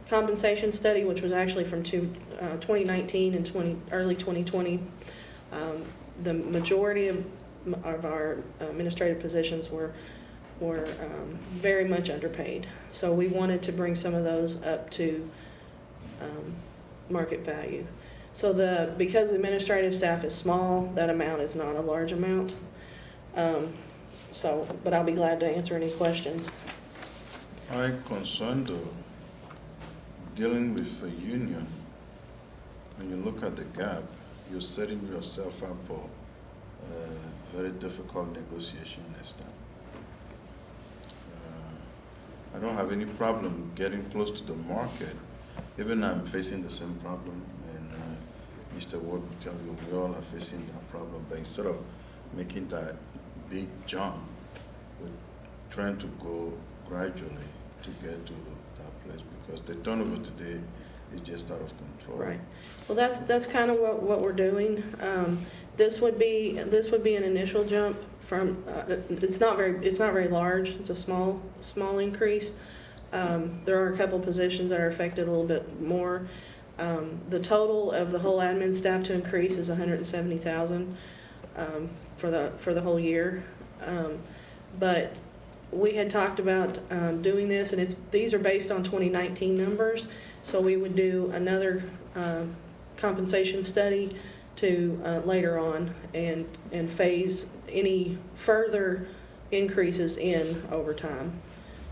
compensation study, which was actually from 2019 and early 2020. The majority of our administrative positions were very much underpaid. So we wanted to bring some of those up to market value. So because the administrative staff is small, that amount is not a large amount. But I'll be glad to answer any questions. I'm concerned though, dealing with a union, when you look at the gap, you're setting yourself up for a very difficult negotiation next time. I don't have any problem getting close to the market. Even I'm facing the same problem, and Mr. Ward will tell you we all are facing that problem. But instead of making that big jump, we're trying to go gradually to get to that place, because the turnover today is just out of control. Right. Well, that's kind of what we're doing. This would be an initial jump from. It's not very large. It's a small increase. There are a couple positions that are affected a little bit more. The total of the whole admin staff to increase is $170,000 for the whole year. But we had talked about doing this, and these are based on 2019 numbers. So we would do another compensation study to later on and phase any further increases in over time.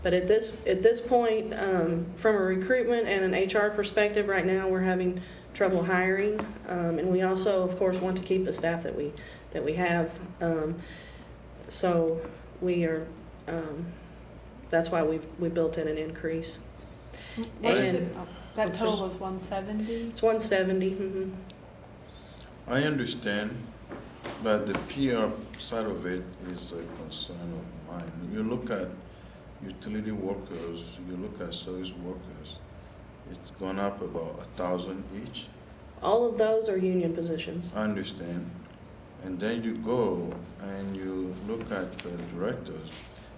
But at this point, from a recruitment and an HR perspective, right now we're having trouble hiring, and we also, of course, want to keep the staff that we have. So we are that's why we built in an increase. What is And- it? Oh, that total was 170? It's 170. Mhm. I understand, but the PR side of it is a concern of mine. You look at utility workers, you look at service workers, it's gone up about 1,000 each. All of those are union positions. I understand. And then you go and you look at directors,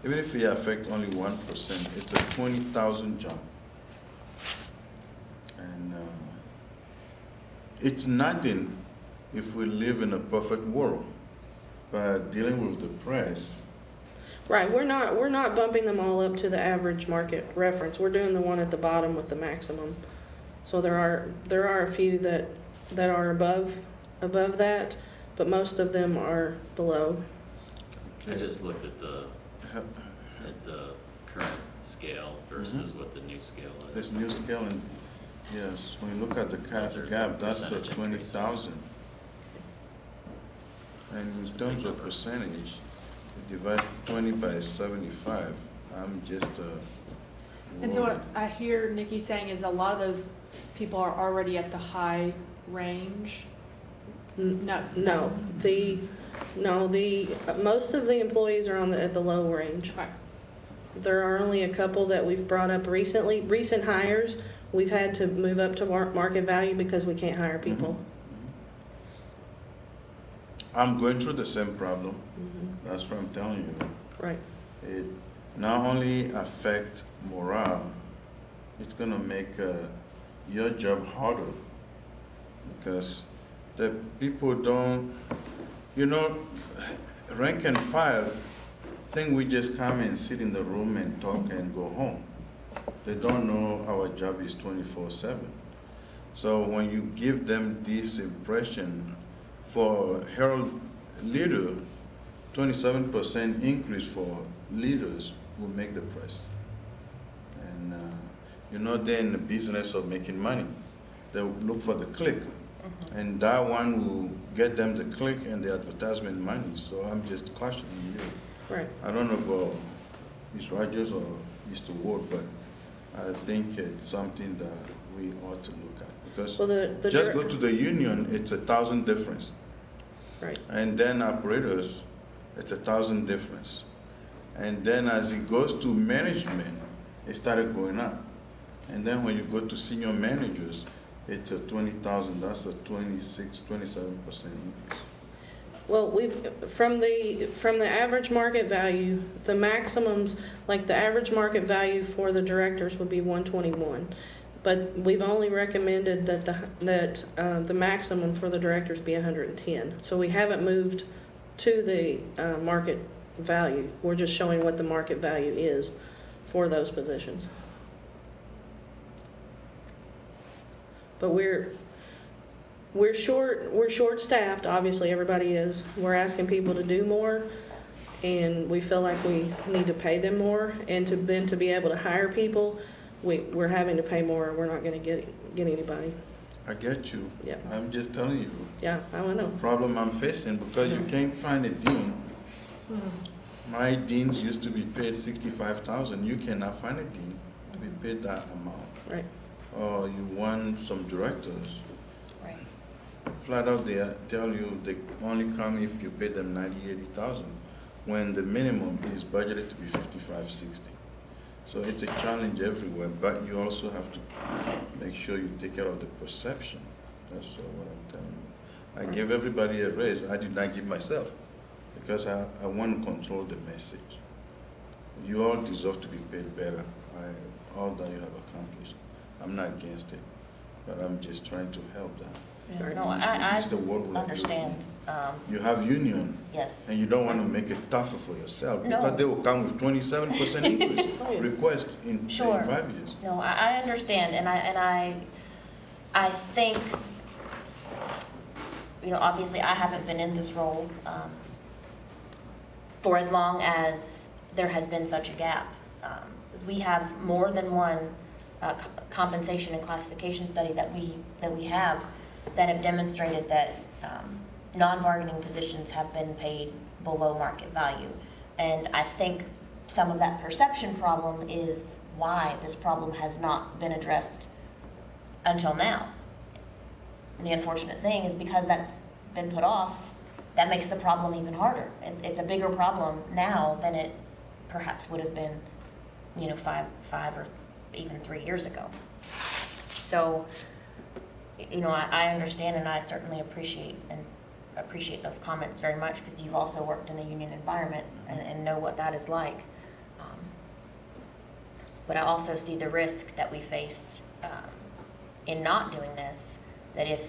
even if it affect only 1%, it's a 20,000 jump. And it's nothing if we live in a perfect world. But dealing with the press, Right, we're not bumping them all up to the average market reference. We're doing the one at the bottom with the maximum. So there are a few that are above that, but most of them are below. I just looked at the current scale versus what the new scale this is. new scale, and yes, when you look at the Those are gap, that's a percentage 20,000. And in terms of percentage, you divide 20 by 75, I'm just And so what worried. I hear Nikki saying is a lot of those people are already at the high range. No. Most of the employees are at the low range. Okay. There are only a couple that we've brought up recently. Recent hires, we've had to move up to market value because we can't hire people. I'm going through the same problem. Mhm. That's what I'm telling you. Right. It not only affect morale, it's gonna make your job harder because the people don't, rank and file think we just come and sit in the room and talk and go home. They don't know our job is 24/7. So when you give them this impression for Herald leader, 27% increase for leaders will make the press. And they're in the business of making money. They look for the click. And that one will get them the click and the advertisement money. So I'm just cautioning you. Right. I don't know about Ms. Rogers or Mr. Ward, but I think it's something that we ought to look at. Because Well, the just go to the union, it's 1,000 difference. Right. And then operators, it's 1,000 difference. And then as it goes to management, it started going up. And then when you go to senior managers, it's 20,000, that's a 27% increase. Well, from the average market value, the maximums, like the average market value for the directors would be 121. But we've only recommended that the maximum for the directors be 110. So we haven't moved to the market value. We're just showing what the market value is for those positions. But we're short-staffed, obviously, everybody is. We're asking people to do more, and we feel like we need to pay them more, and to be able to hire people, we're having to pay more, or we're not gonna get anybody. I get you. Yeah. I'm just telling you, Yeah, I the know. problem I'm facing, because you can't find a dean. My deans used to be paid 65,000. You cannot find a dean to be paid that amount. Right. Or you want some directors. Right. Flat out, they tell you they only come if you pay them 90,000, 80,000, when the minimum is budgeted to be 55, 60. So it's a challenge everywhere, but you also have to make sure you take care of the perception. That's what I'm telling you. I gave everybody a raise. I did not give myself because I want to control the message. You all deserve to be paid better. All that you have accomplished. I'm not against it, but I'm just trying to help them. Yeah, no, I Mr. Ward will understand. You have union, Yes. and you don't want to make it tougher for yourself, No. because they will come with 27% increase Oh, yeah. request in Sure. 5 years. No, I understand, and I think, obviously I haven't been in this role for as long as there has been such a gap. We have more than one compensation and classification study that we have that have demonstrated that non-bargaining positions have been paid below market value. And I think some of that perception problem is why this problem has not been addressed until now. And the unfortunate thing is because that's been put off, that makes the problem even harder. It's a bigger problem now than it perhaps would have been, you know, five or even 3 years ago. So, you know, I understand, and I certainly appreciate those comments very much, because you've also worked in a union environment and know what that is like. But I also see the risk that we face in not doing this, that if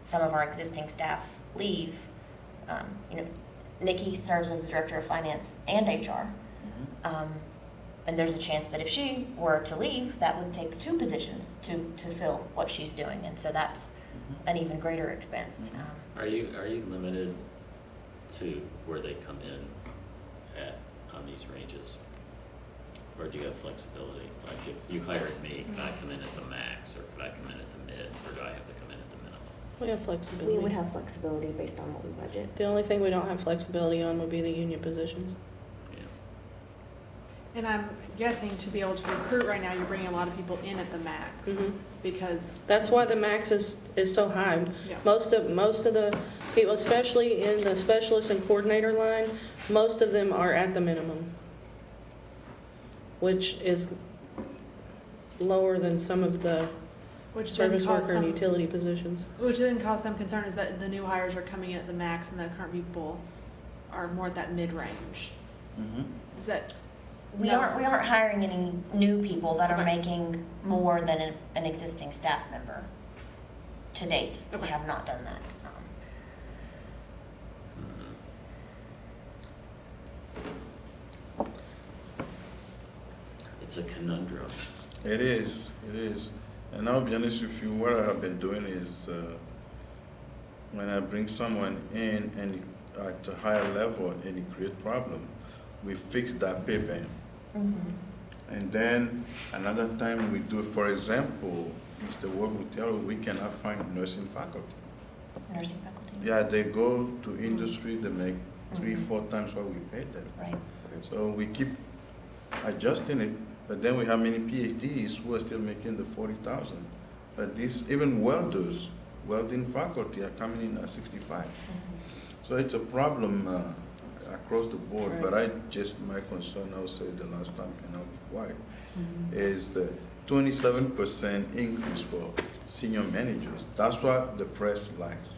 some of our existing staff leave, you know, Nikki serves as the Director of Finance and HR. And there's a chance that if she were to leave, that would take 2 positions to fill what she's doing, and so that's an even greater expense. Are you limited to where they come in at on these ranges? Or do you have flexibility? Like if you hired me, could I come in at the max, or could I come in at the mid, or do I have to come in at the minimum? We have flexibility. We would have flexibility based on what we budget. The only thing we don't have flexibility on would be the union positions. Yeah. And I'm guessing to be able to recruit right now, you're bringing a lot of people in at the max, because, That's why the max is so high. yeah. Most of the people, especially in the specialist and coordinator line, most of them are at the minimum, which is lower than some of the Which then service cause worker and some, utility positions. which then cause some concern is that the new hires are coming in at the max and the current people are more at that mid-range. Is that? We No. aren't hiring any new people that are Okay. making more than an existing staff member to date. We Okay. have not done that. It's a conundrum. It is. And I'll be honest with you, what I have been doing is when I bring someone in and at a higher level and it creates problem, we fix that pay band. And then another time we do, for example, is the work we tell we cannot find nursing faculty. Nursing faculty. Yeah, they go to industry, they make 3-4 times what we pay them. Right. So we keep adjusting it, but then we have many PhDs who are still making the 40,000. But these, even welders, welding faculty are coming in at 65. So it's a problem across the board, Right. but my concern, I'll say the last time, and I'll be quiet, is the 27% increase for senior managers. That's what the press likes.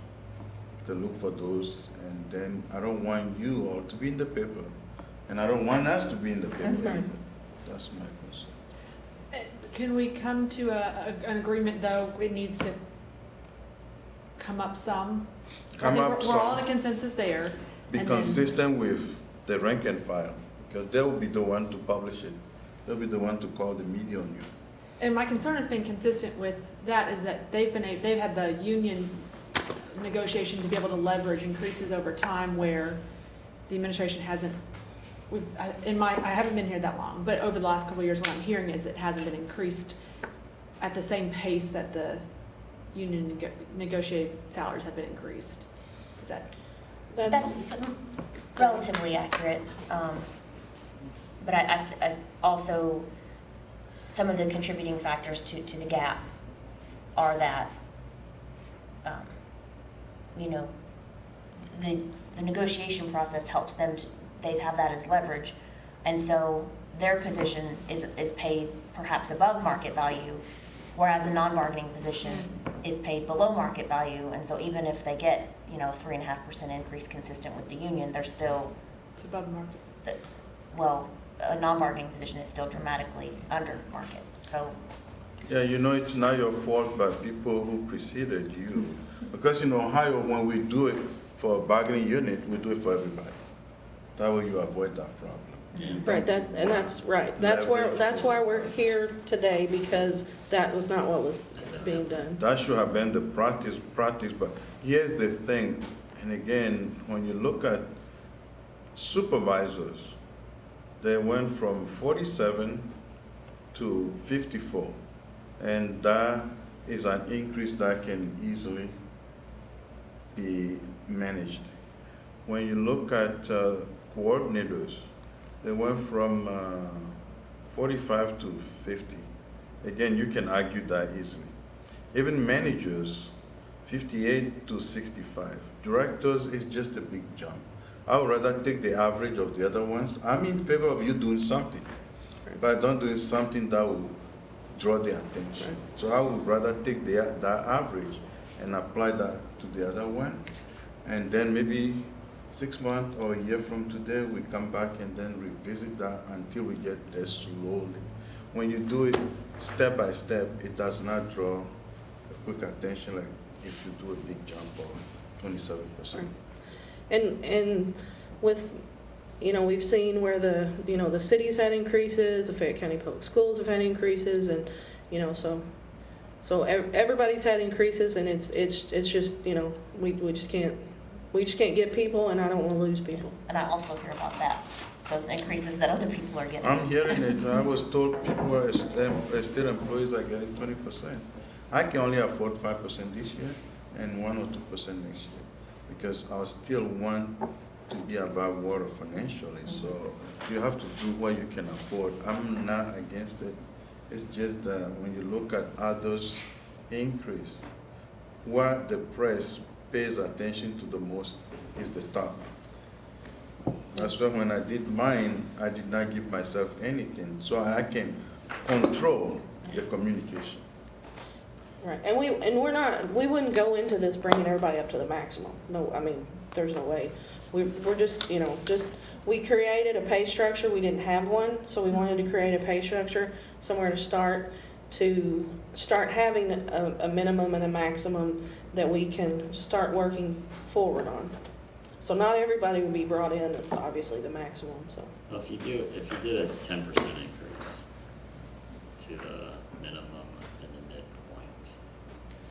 They look for those, and then I don't want you all to be in the paper, and I don't want us to be in the paper either. That's my concern. Can we come to an agreement, though, it needs to come up some? I think we're all in a consensus there. Be and then- consistent with the rank and file, because they will be the one to publish it. They'll be the one to call the media on you. And my concern has been consistent with that, is that they've had the union negotiation to be able to leverage increases over time, where the administration hasn't. I haven't been here that long, but over the last couple of years, what I'm hearing is it hasn't been increased at the same pace that the union negotiated salaries have been increased. Is that? That's relatively accurate. But I also, some of the contributing factors to the gap are that, you know, the negotiation process helps them they have that as leverage. And so their position is paid perhaps above market value, whereas the non-bargaining position is paid below market value. And so even if they get, you know, 3.5% increase consistent with the union, they're still, It's above market. well, a non-bargaining position is still dramatically under market. So, Yeah, you know, it's not your fault, but people who preceded you. Because in Ohio, when we do it for a bargaining unit, we do it for everybody. That way you avoid that problem. Right, that's right. That's why we're here today, because that was not what was being done. That should have been the practice, but here's the thing, and again, when you look at supervisors, they went from 47 to 54, and that is an increase that can easily be managed. When you look at coordinators, They went from 45 to 50. Again, you can argue that easily. Even managers, 58 to 65. Directors is just a big jump. I would rather take the average of the other ones. I'm in favor of you doing something, but don't do something that will draw the attention. So I would rather take that average and apply that to the other one. And then maybe 6 months or a year from today, we come back and then revisit that until we get there slowly. When you do it step by step, it does not draw a quick attention like if you do a big jump of 27%. And with, we've seen where the cities had increases, the Fayette County Public Schools have had increases, and, so everybody's had increases, and it's just, we just can't get people, and I don't want to lose people. And I also hear about that, those increases that other people are getting. I'm hearing it. I was told people who are state employees are getting 20%. I can only afford 5% this year and 1 or 2% next year, because I still want to be above water financially. So you have to do what you can afford. I'm not against it. It's just that when you look at others' increase, what the press pays attention to the most is the top. That's why when I did mine, I did not give myself anything, so I can control the communication. Right, and we wouldn't go into this bringing everybody up to the maximum. No, I mean, there's no way. We're just, we created a pay structure. We didn't have one, so we wanted to create a pay structure, somewhere to start having a minimum and a maximum that we can start working forward on. So not everybody will be brought in at obviously the maximum, so. Well, if you did a 10% increase to the minimum and the midpoint,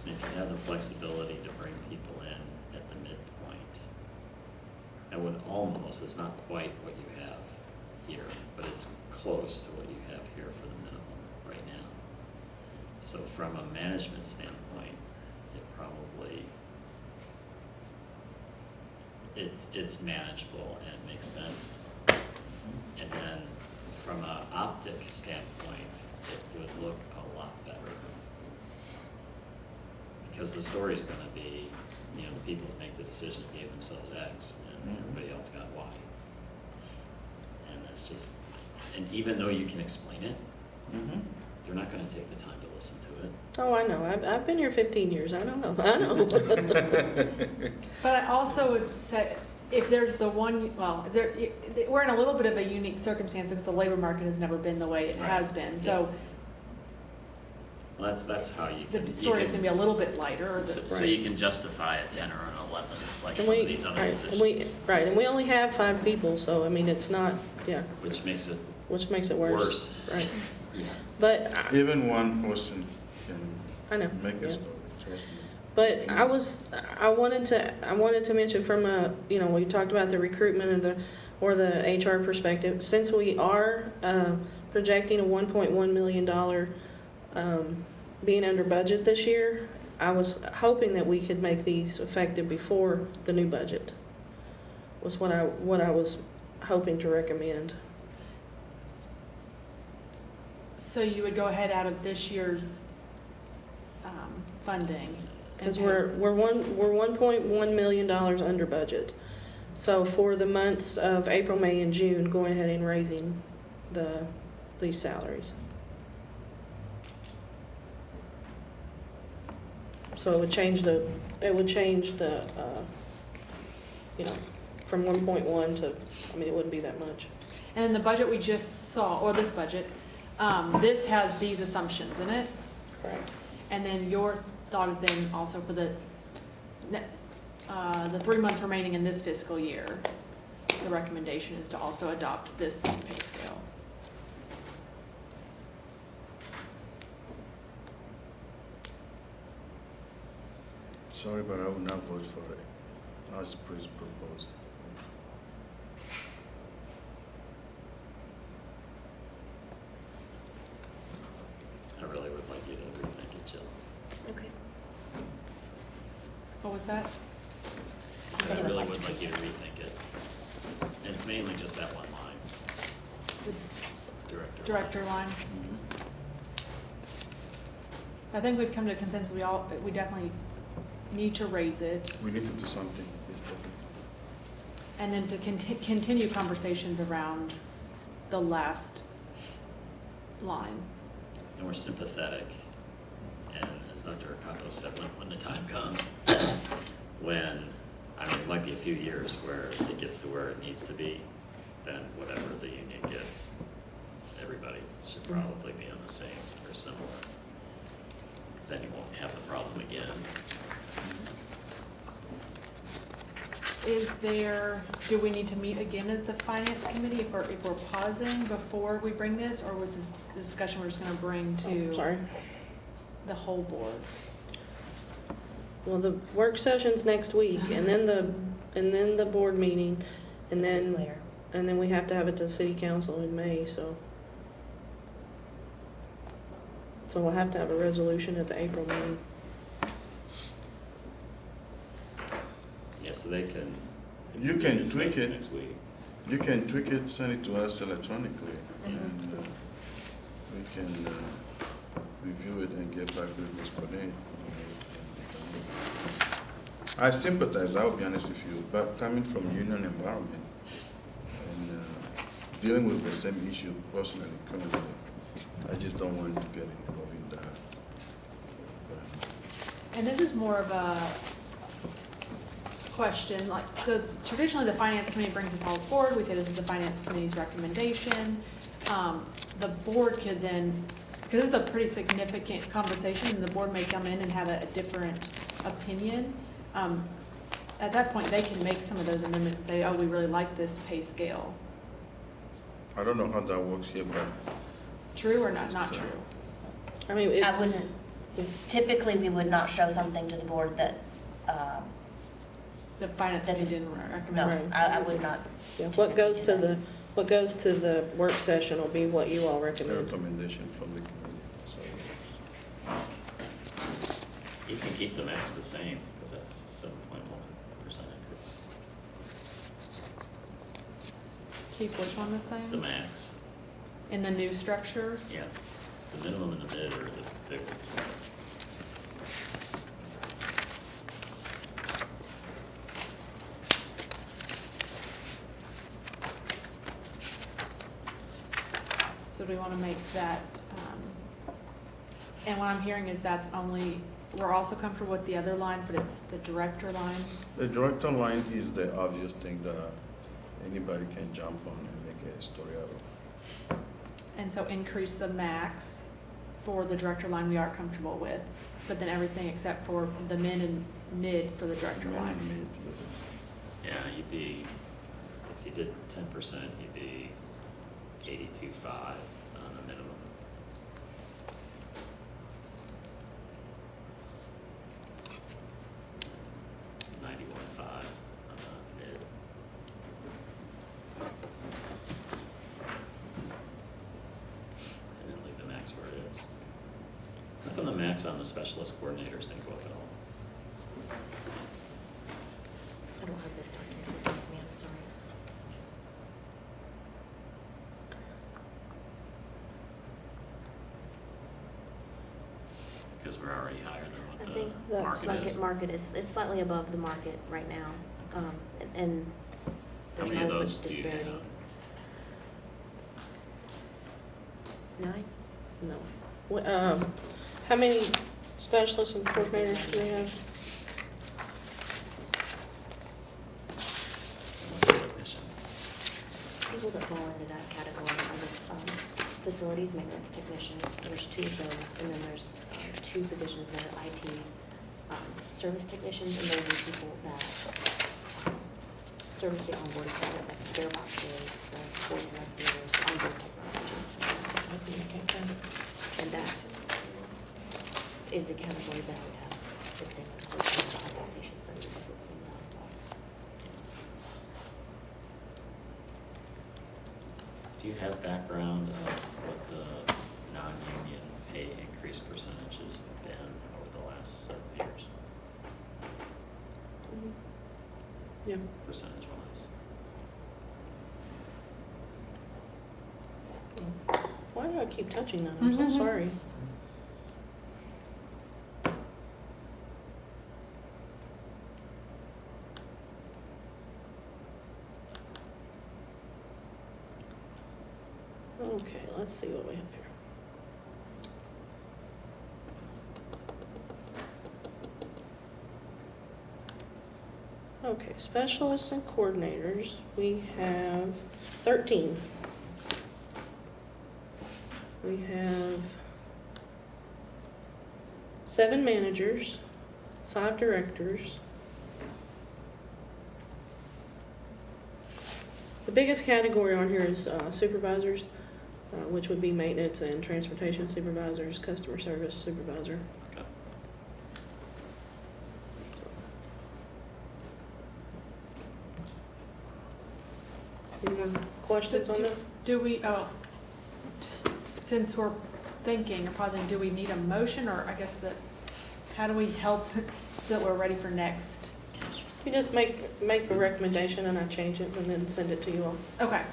and if you have the flexibility to bring people in at the midpoint, I would almost, it's not quite what you have here, but it's close to what you have here for the minimum right now. So from a management standpoint, it probably, it's manageable and it makes sense. And then from an optic standpoint, it would look a lot better. Because the story's gonna be, the people that make the decision gave themselves X and everybody else got Y. And that's just, and even though you can explain it, they're not gonna take the time to listen to it. Oh, I know. I've been here 15 years. I know. But I also would say, if there's the one, we're in a little bit of a unique circumstance because the labor market has never been the way it has been. So Well, that's how you can. the story is going to be a little bit lighter. So you can justify a 10 or an 11, like And some of these other positions. and we only have 5 people, so I mean, it's not, Which makes it worse. worse. Right. But Even one person I know. can make a yeah. story. Trust me. But I wanted to mention from we talked about the recruitment or the HR perspective. Since we are projecting a $1.1 million being under budget this year, I was hoping that we could make these effective before the new budget. Was what I was hoping to recommend. So you would go ahead out of this year's funding. Because we're $1.1 million under budget. So for the months of April, May, and June, going ahead and raising these salaries. So it would change the from 1.1 to, it wouldn't be that much. And the budget we just saw, or this budget, this has these assumptions in it. Correct. And then your thought is then also for the 3 months remaining in this fiscal year, the recommendation is to also adopt this pay scale. Sorry, but I will not vote for it as proposed. I really would like you to rethink it, Jill. Okay. What was that? So I really would like you to rethink it. And it's mainly just that one line. director line. I think we've come to a consensus, we definitely need to raise it, We need to do something. Yes, definitely. and then to continue conversations around the last line. And we're sympathetic, and as Dr. Ocampo said, when the time comes, when, I mean, it might be a few years where it gets to where it needs to be, then whatever the union gets, everybody should probably be on the same or similar. Then you won't have the problem again. Do we need to meet again as the finance committee if we're pausing before we bring this, or was this the discussion we're just gonna bring to Sorry. the whole board? Well, the work session's next week, and then the board meeting, and then we have to have it to city council in May, so. So we'll have to have a resolution at the April meeting. Yeah, so they can. You can discuss tweak it. Next week. You can tweak it, send it to us electronically, and we can review it and get back with Ms. Bonet. I sympathize, I'll be honest with you, but coming from union environment and dealing with the same issue personally, currently, I just don't want to get involved in that. And this is more of a question, like, so traditionally the finance committee brings this all forward, we say this is the finance committee's recommendation. The board could then, because this is a pretty significant conversation, and the board may come in and have a different opinion. At that point, they can make some of those amendments and say, oh, we really like this pay scale. I don't know how that works here, but True or not true? I mean, I wouldn't, typically, we would not show something to the board that, The finance That's- committee didn't no, recommend. I would not. yeah, what goes to the work session will be what you all the recommend. recommendation from the committee, so. You can keep the max the same, because that's 7.1% increase. Keep which one the The same? max, In the new structure? yeah. The minimum and the mid are the big ones. So do we want to make that, and what I'm hearing is that's only, we're also comfortable with the other line, but it's the director line? The director line is the obvious thing that anybody can jump on and make a story out of. And so increase the max for the director line we are comfortable with, but then everything except for the min and mid for the director Man line. and mid, Yeah, you'd be, if you did 10%, you'd be 82.5 on the minimum. $91.5 on the mid. And then leave the max where it is. How come the max on the specialist coordinators didn't go up at all? I don't have this document with me, I'm sorry. Because we're already higher than I what think the market is. market is, it's slightly above the market right now, and How there's many of not as those much do you disparity. have? 9? No. How many specialists and coordinators do we have? Technician. People that fall into that category are the facilities maintenance technicians. There's 2 of those, and then there's 2 positions that are IT service technicians, and those are people that service the onboard equipment, like the boxes, the voice messengers, onboard technology. And that is a category that I would have examined for the compensation study because it seems out of line. Do you have background of what the non-union pay increase percentages have been over the last several years, Yeah. percentage-wise? do I keep touching that? I'm so sorry. Okay, let's see what we have here. Okay, specialists and coordinators, we have 13. We have 7 managers, 5 directors. The biggest category on here is supervisors, which would be maintenance and transportation supervisors, customer service supervisor. Okay. Any more questions on that? Do we, since we're thinking or pausing, do we need a motion, or I guess that, how do we help so that we're ready for next? You just make a recommendation and I change it and then send it to you all. Okay.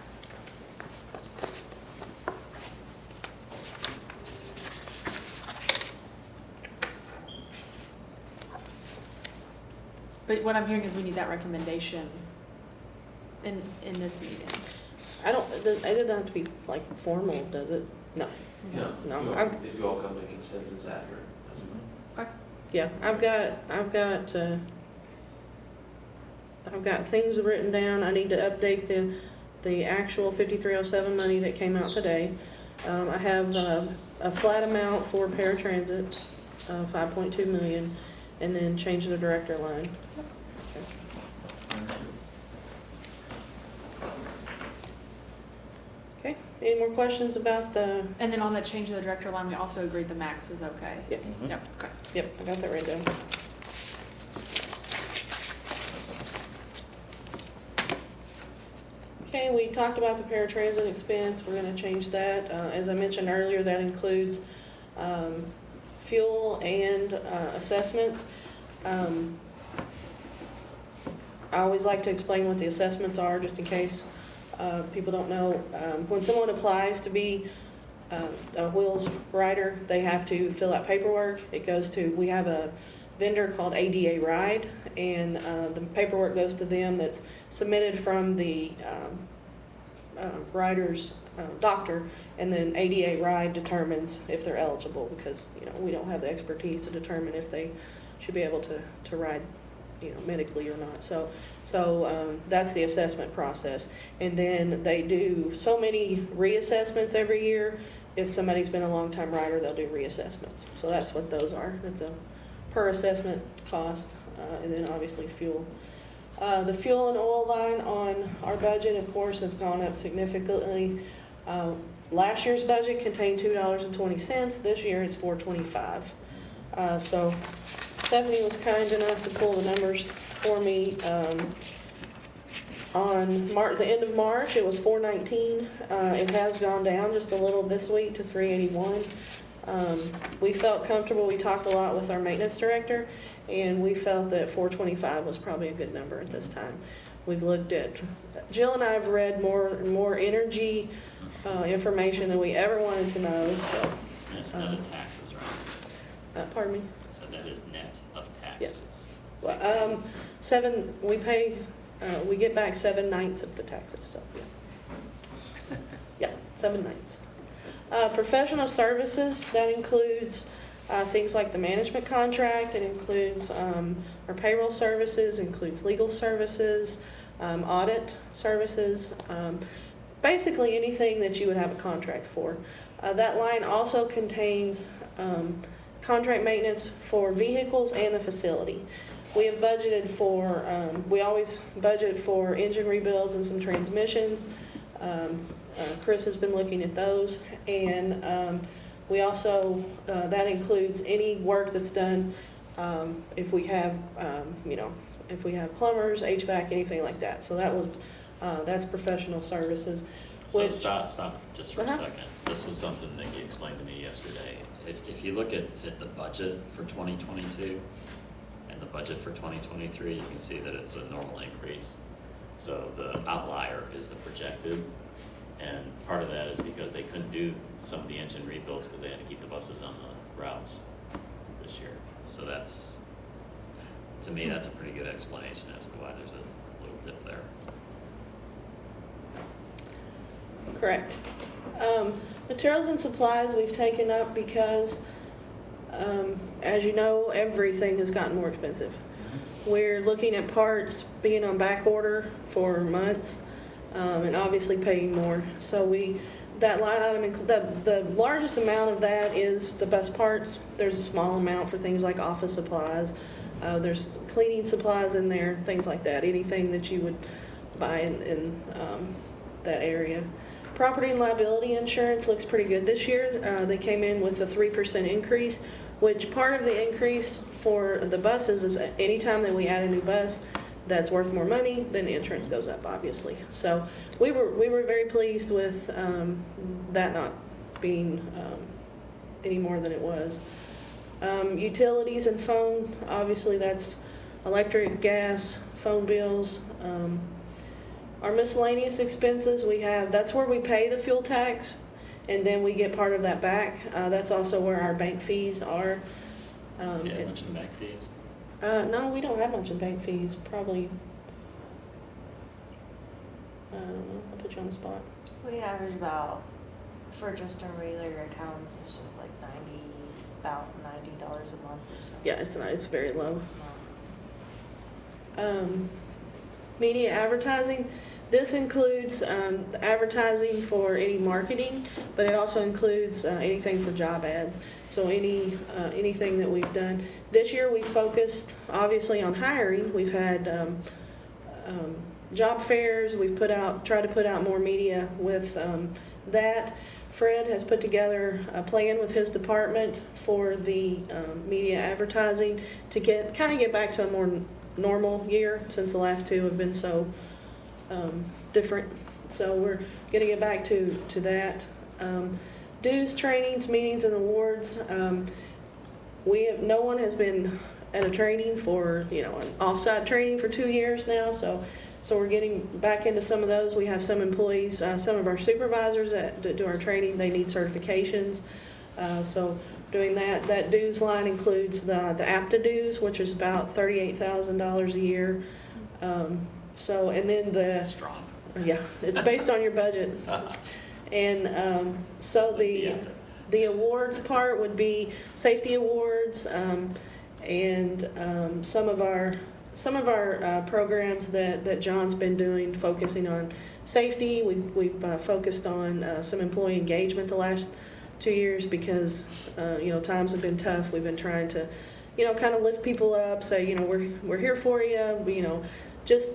But what I'm hearing is we need that recommendation in this meeting. It doesn't have to be like formal, does it? No. No, No, if you all come to consensus after, that's fine. Yeah, I've got things written down. I need to update the actual 5307 money that came out today. I have a flat amount for paratransit, 5.2 million, and then change the director line. Okay, any more questions about the, And then on that change of the director line, we also agreed the max was okay. yeah, Yep, okay. yep, I got that written down. Okay, we talked about the paratransit expense, we're gonna change that. As I mentioned earlier, that includes fuel and assessments. I always like to explain what the assessments are, just in case people don't know. When someone applies to be a wheels rider, they have to fill out paperwork. It goes to, we have a vendor called ADA Ride, and the paperwork goes to them that's submitted from the rider's doctor, and then ADA Ride determines if they're eligible, because we don't have the expertise to determine if they should be able to ride medically or not. So that's the assessment process. And then they do so many reassessments every year. If somebody's been a long time rider, they'll do reassessments. So that's what those are. It's a per assessment cost, and then obviously fuel. The fuel and oil line on our budget, of course, has gone up significantly. Last year's budget contained $2.20. This year it's $4.25. So Stephanie was kind enough to pull the numbers for me. On the end of March, it was $4.19. It has gone down just a little this week to $3.81. We felt comfortable. We talked a lot with our maintenance director, and we felt that $4.25 was probably a good number at this time. We've looked at, Jill and I have read more energy information than we ever wanted to know. So That's net of taxes, right? pardon me. So that is net of taxes. Well, we get back 7/9 of the taxes. So yeah, 7/9. Professional services, that includes things like the management contract. It includes our payroll services, includes legal services, audit services, basically anything that you would have a contract for. That line also contains contract maintenance for vehicles and the facility. We have budgeted for, we always budget for engine rebuilds and some transmissions. Chris has been looking at those, and we also, that includes any work that's done if we have, if we have plumbers, HVAC, anything like that. So that's professional services. So Which, stop just for a Uh-huh. second. This was something that you explained to me yesterday. If you look at the budget for 2022 and the budget for 2023, you can see that it's a normal increase. So the outlier is the projected, And part of that is because they couldn't do some of the engine rebuilds because they had to keep the buses on the routes this year. So that's, to me, that's a pretty good explanation as to why there's a little dip there. Correct. Materials and supplies we've taken up because, as you know, everything has gotten more expensive. We're looking at parts being on back order for months, and obviously paying more. So that line item, the largest amount of that is the bus parts. There's a small amount for things like office supplies. There's cleaning supplies in there, things like that, anything that you would buy in that area. Property and liability insurance looks pretty good this year. They came in with a 3% increase, which part of the increase for the buses is anytime that we add a new bus that's worth more money, then the insurance goes up, obviously. So we were very pleased with that not being any more than it was. Utilities and phone, obviously that's electric, gas, phone bills. Our miscellaneous expenses, that's where we pay the fuel tax, and then we get part of that back. That's also where our bank fees are. Do you have much in bank fees? No, we don't have much in bank fees, probably, I don't know, I'll put you on the spot. We average about, for just our regular accounts, it's just like about $90 a month or so. Yeah, it's very low. It's not. Media advertising, this includes advertising for any marketing, but it also includes anything for job ads. So anything that we've done. This year we focused obviously on hiring. We've had job fairs. We've tried to put out more media with that. Fred has put together a plan with his department for the media advertising to get back to a more normal year, since the last two have been so different. So we're going to get back to that. Dues, trainings, meetings, and awards. No one has been at a training for, an off-site training for 2 years now. So we're getting back into some of those. We have some employees, some of our supervisors that do our training, they need certifications. So doing that. That dues line includes the APTA dues, which is about $38,000 a year. And then That's strong. yeah, it's based on your budget. And so the awards part would be safety awards, and some of our programs that John's been doing, focusing on safety. We've focused on some employee engagement the last 2 years because times have been tough. We've been trying to kind of lift people up, say we're here for you. Just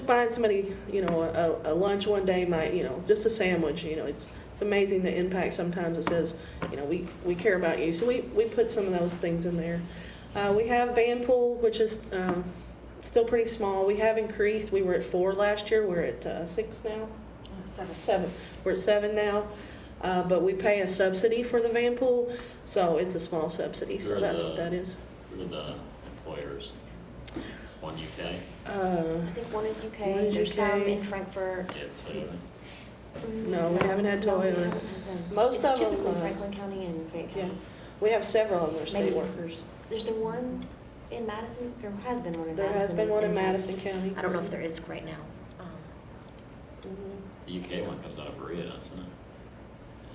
buying somebody a lunch one day might just a sandwich. It's amazing the impact sometimes it says we care about you. So we put some of those things in there. We have van pool, which is still pretty small. We have increased. We were at 4 last year. We're at 6 now. 7. We're at 7 now. But we pay a subsidy for the van pool, so it's a small subsidy. So that's what that is. Who are the employers? Is one UK? I think one is UK, One is there's UK. some in Frankfurt. Yeah, Toyota. No, we haven't had No, we Toyota. haven't had them. Most of It's them, typically Franklin County and Fayette yeah. County. We have several of them are state Maybe. workers. There's the one in Madison, there has been one in There Madison. has been one in and Madison County. I don't know if there is right now. Mhm. The UK one comes out of Berea, doesn't it? And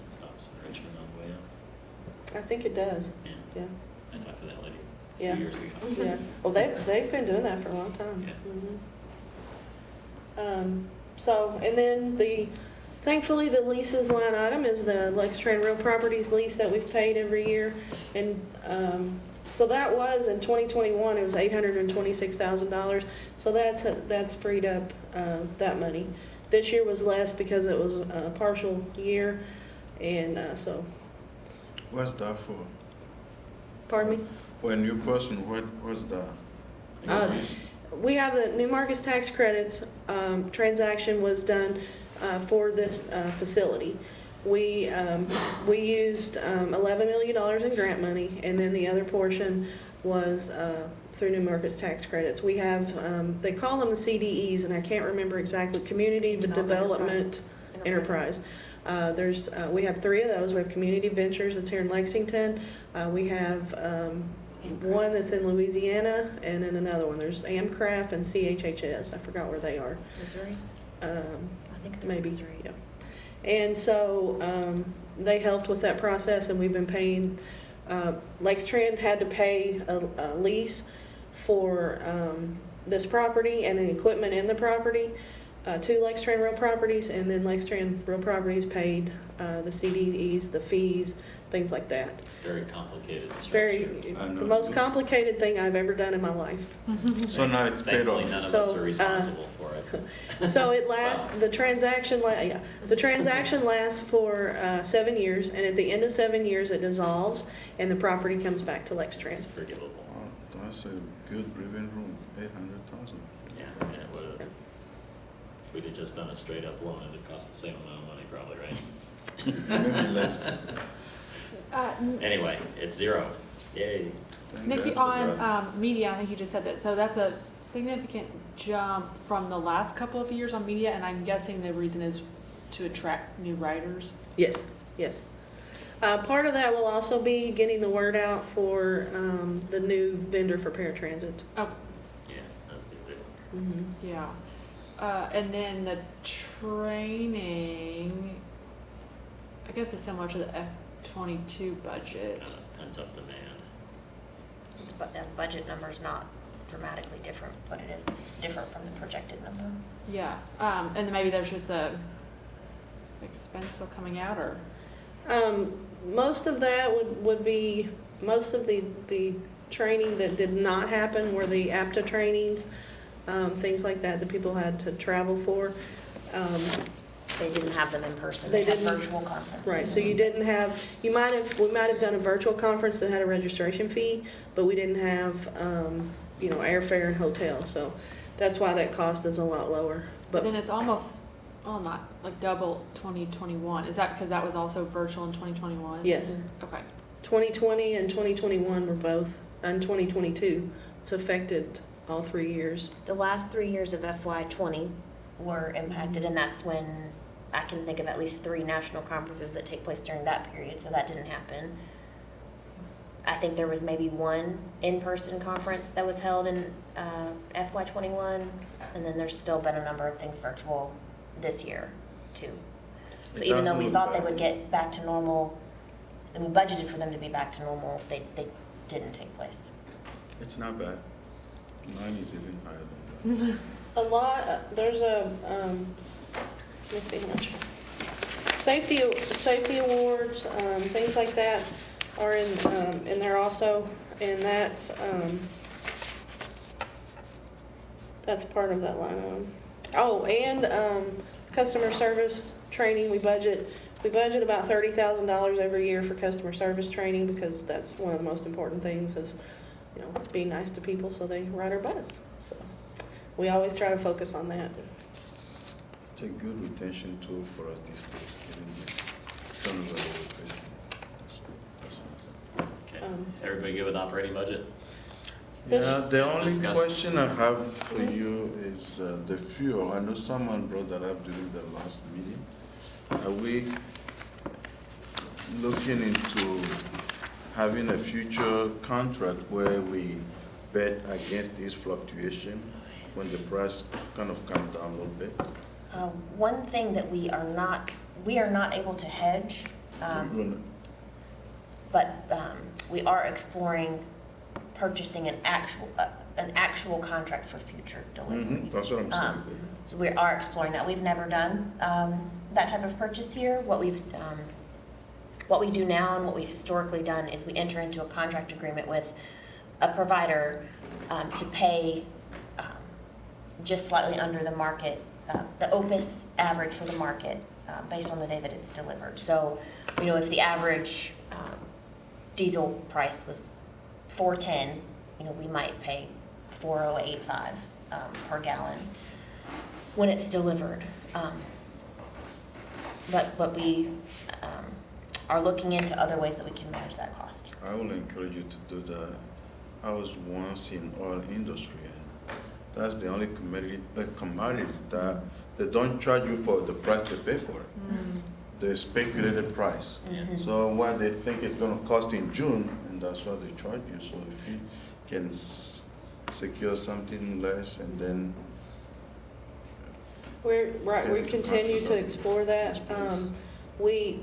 it stops in Richmond on the way up. I think it does. Yeah. Yeah. I talked to that lady a Yeah. few years ago. Yeah. Well, they've been doing that for a long time. Yeah. Mhm. And then thankfully the leases line item is the Lextran Real Properties lease that we've paid every year. And so that was in 2021, it was $826,000. So that's freed up that money. This year was less because it was a partial year. And so, What's that for? pardon me? For a new person, what's that? We have the New Markets tax credits transaction was done for this facility. We used $11 million in grant money, and then the other portion was through New Markets tax credits. We have, they call them the CDEs, and I can't remember exactly, Community Development Enterprise. We have 3 of those. We have Community Ventures that's here in Lexington. We have one that's in Louisiana, and then another one. There's Amcraft and CHHS. I forgot where they are. Missouri? I think they're Maybe, Missouri. yeah. And so they helped with that process, and we've been paying. Lextran had to pay a lease for this property and the equipment in the property to Lextran Real Properties, and then Lextran Real Properties paid the CDEs, the fees, things like that. Very complicated structure. Very, I know. the most complicated thing I've ever done in my life. So now it's paid Thankfully, none off. of So, us are responsible for it. So it lasts, Wow. the transaction lasts for 7 years, and at the end of 7 years, it dissolves, and the property comes back to Lextran. It's forgivable. Wow, that's a good breathing room, 800,000. Yeah, and it would have, if we'd have just done a straight up loan, it'd cost the same amount of money probably, right? Maybe less. Anyway, it's 0. Yay. Thank Nikki, God for that. on media, I think you just said that, so that's a significant jump from the last couple of years on media, and I'm guessing the reason is to attract new writers. Yes, yes. Part of that will also be getting the word out for the new vendor for paratransit. Oh, Yeah, that'd be good. Mm-hmm. yeah. And then the training, I guess is similar to the F-22 budget. Kind of pent-up demand. But the budget number's not dramatically different, but it is different from the projected number. Yeah, and then maybe there's just a expense still coming out, or? Most of that would be, most of the training that did not happen were the APTA trainings, things like that people had to travel for. They didn't have them in person. They They had didn't- virtual conferences. Right, so you didn't have, we might have done a virtual conference that had a registration fee, but we didn't have, airfare and hotel, so that's why that cost is a lot lower. But But then it's almost, well, not like double 2021. Is that because that was also virtual in 2021? yes, Okay. 2020 and 2021 were both, and 2022. It's affected all 3 years. The last 3 years of FY '20 were impacted, and that's when I can think of at least 3 national conferences that take place during that period, so that didn't happen. I think there was maybe 1 in-person conference that was held in FY '21, and then there's still been a number of things virtual this year, too. So It even though doesn't we look thought they bad. would get back to normal, and we budgeted for them to be back to normal, they didn't take place. It's not bad. Mine is even higher than that. A lot, there's a, let's see how much. Safety awards, things like that are in there also, and that's part of that line item. Oh, and customer service training, we budget about $30,000 every year for customer service training, because that's one of the most important things is, being nice to people so they ride our bus. So we always try to focus on that. It's a good retention tool for us these days, given the turnover we're facing. Okay. Um, Everybody good with operating budget? Yeah, the Let's only discuss. question I have for you is the fuel. I know someone brought that up during the last meeting. Are we looking into having a future contract where we bet against this fluctuation when the price kind of comes down a little bit? One thing that we are not able to hedge, but we are exploring purchasing an actual contract for future delivery. That's what I'm saying. So we are exploring that. We've never done that type of purchase here. What we do now and what we've historically done is we enter into a contract agreement with a provider to pay just slightly under the market, the OPIS average for the market based on the day that it's delivered. So, if the average diesel price was $4.10, we might pay $4.085 per gallon when it's delivered. But we are looking into other ways that we can manage that cost. I will encourage you to do that. I was once in oil industry, and that's the only commodity that they don't charge you for the price they pay for it. The speculated price. Yeah. So what they think it's gonna cost in June, and that's what they charge you. So if you can secure something less and then. We continue to explore that. We've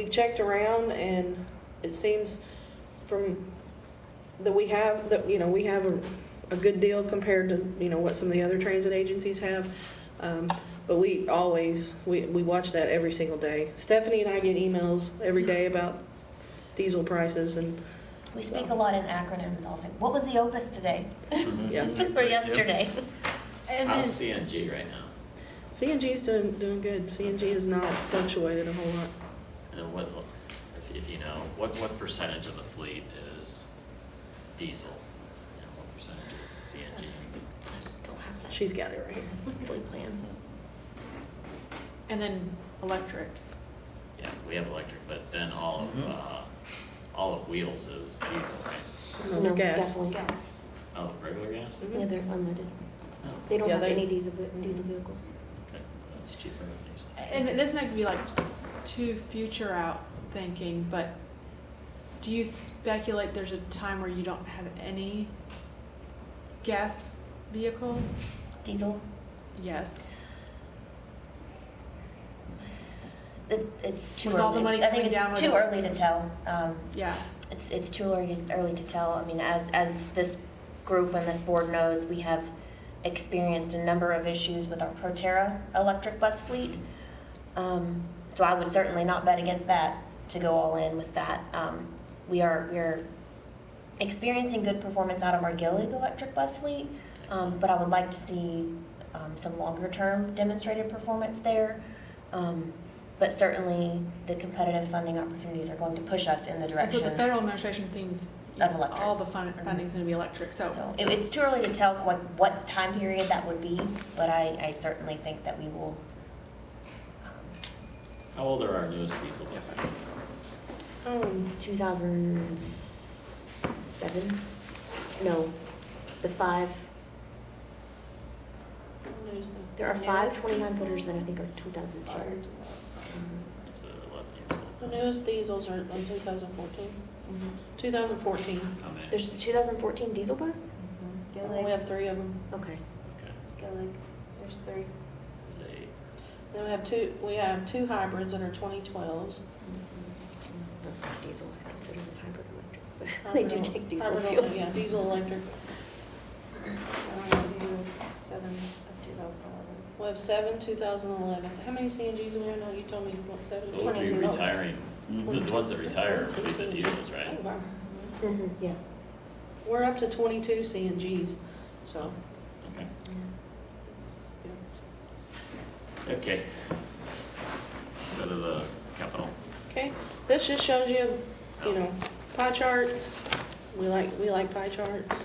checked around and it seems from that we have a good deal compared to, what some of the other transit agencies have. But we watch that every single day. Stephanie and I get emails every day about diesel prices and. We speak a lot in acronyms also. What was the opus today? Yeah. Or yesterday? And How's then, CNG right now? CNG's doing good. CNG has not fluctuated a whole lot. And then what, if you know, what percentage of the fleet is diesel? And what percentage is CNG? Don't have that. She's got it right here. Fleet plan. and then electric. Yeah, we have electric, but then all of Wheels is diesel, right? No, they're gas. Gasoline. Gas. Oh, regular gas? Mhm. Yeah, they're unleaded. Oh, They don't Yeah, have they- any diesel vehicles. okay, that's cheaper at least. And this might be like too future out thinking, but do you speculate there's a time where you don't have any gas vehicles? Diesel. Yes. It's too With all the early. money I think coming down it's with too it. early to tell. Yeah. It's too early to tell. I mean, as this group and this board knows, we have experienced a number of issues with our Proterra electric bus fleet. So I would certainly not bet against that to go all in with that. We're experiencing good performance out of our Gillig electric bus fleet, but I would like to see some longer term demonstrated performance there. But certainly the competitive funding opportunities are going to push us in the And so direction. the federal administration seems, Of electric. all the funding's gonna be electric, so. So it's too early to tell what time period that would be, but I certainly think that we will. How old are our newest diesel buses? 2007? No, the 5. There are 5 29-footers that I think are 2010. It's 11 years old. The newest diesels are on 2014. 2014. How many? There's a 2014 diesel bus? We have 3 of them. Okay. Okay, Gillig, there's 3. there's 8. Then we have two hybrids that are 2012s. Those are diesel, I consider them hybrid electric, but they do take diesel Hybrid, fuel. Yeah, diesel electric. 7 of 2011. We have 7 2011. So how many CNGs do we have now? You told me, what, 7? So we'll be 22. retiring, the ones that retire will be the diesels, Oh, right? wow. Yeah. We're up to 22 CNGs, so. Okay. Okay. Let's go to the capital. Okay, this just shows you, pie charts. We like pie charts.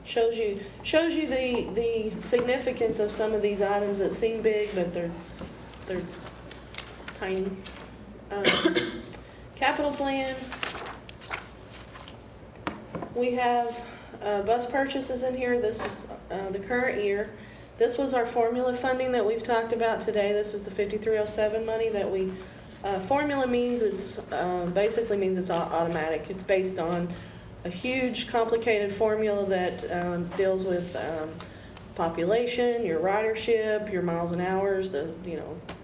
Shows you the significance of some of these items that seem big, but they're tiny. Capital plan. We have bus purchases in here. This is the current year. This was our formula funding that we've talked about today. This is the 5307 money that we. Formula means basically means it's automatic. It's based on a huge, complicated formula that deals with population, your ridership, your miles and hours, the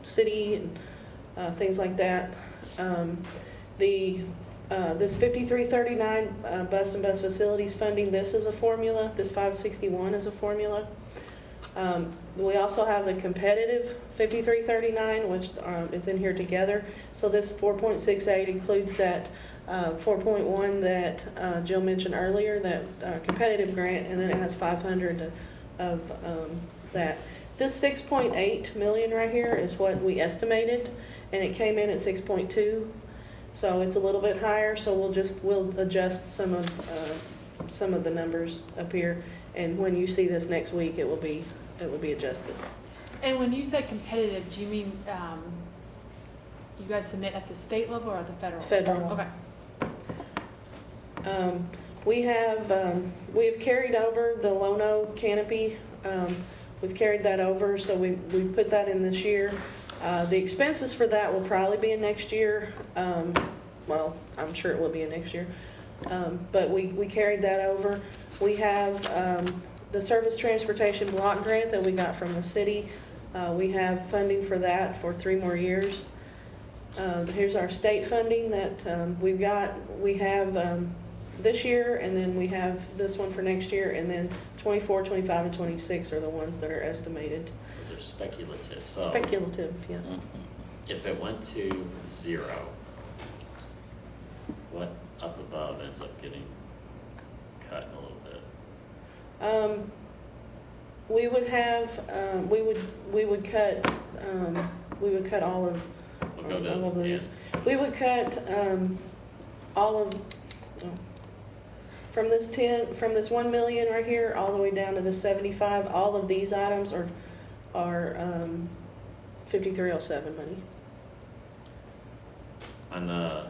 city, and things like that. This 5339 bus and bus facilities funding, this is a formula. This 561 is a formula. We also have the competitive 5339, which it's in here together. So this 4.68 includes that 4.1 that Jill mentioned earlier, that competitive grant, and then it has 500 of that. This 6.8 million right here is what we estimated, and it came in at 6.2. So it's a little bit higher. So we'll adjust some of the numbers up here, and when you see this next week, it will be adjusted. And when you say competitive, do you mean, you guys submit at the state level or at the federal? Federal. Okay. We have carried over the Lono canopy. we've carried that over, so we put that in this year. The expenses for that will probably be in next year. Well, I'm sure it will be in next year. But we carried that over. We have the service transportation block grant that we got from the city. We have funding for that for 3 more years. Here's our state funding that we've got. We have this year, and then we have this one for next year, and then 24, 25, and 26 are the ones that are estimated. Those are speculative, so. Speculative, yes. If it went to 0, what up above ends up getting cut a little bit? We would have, we would cut all of, We'll go all of to, these. yeah. We would cut all of, from this 1 million right here, all the way down to the 75, all of these items are 5307 money. On the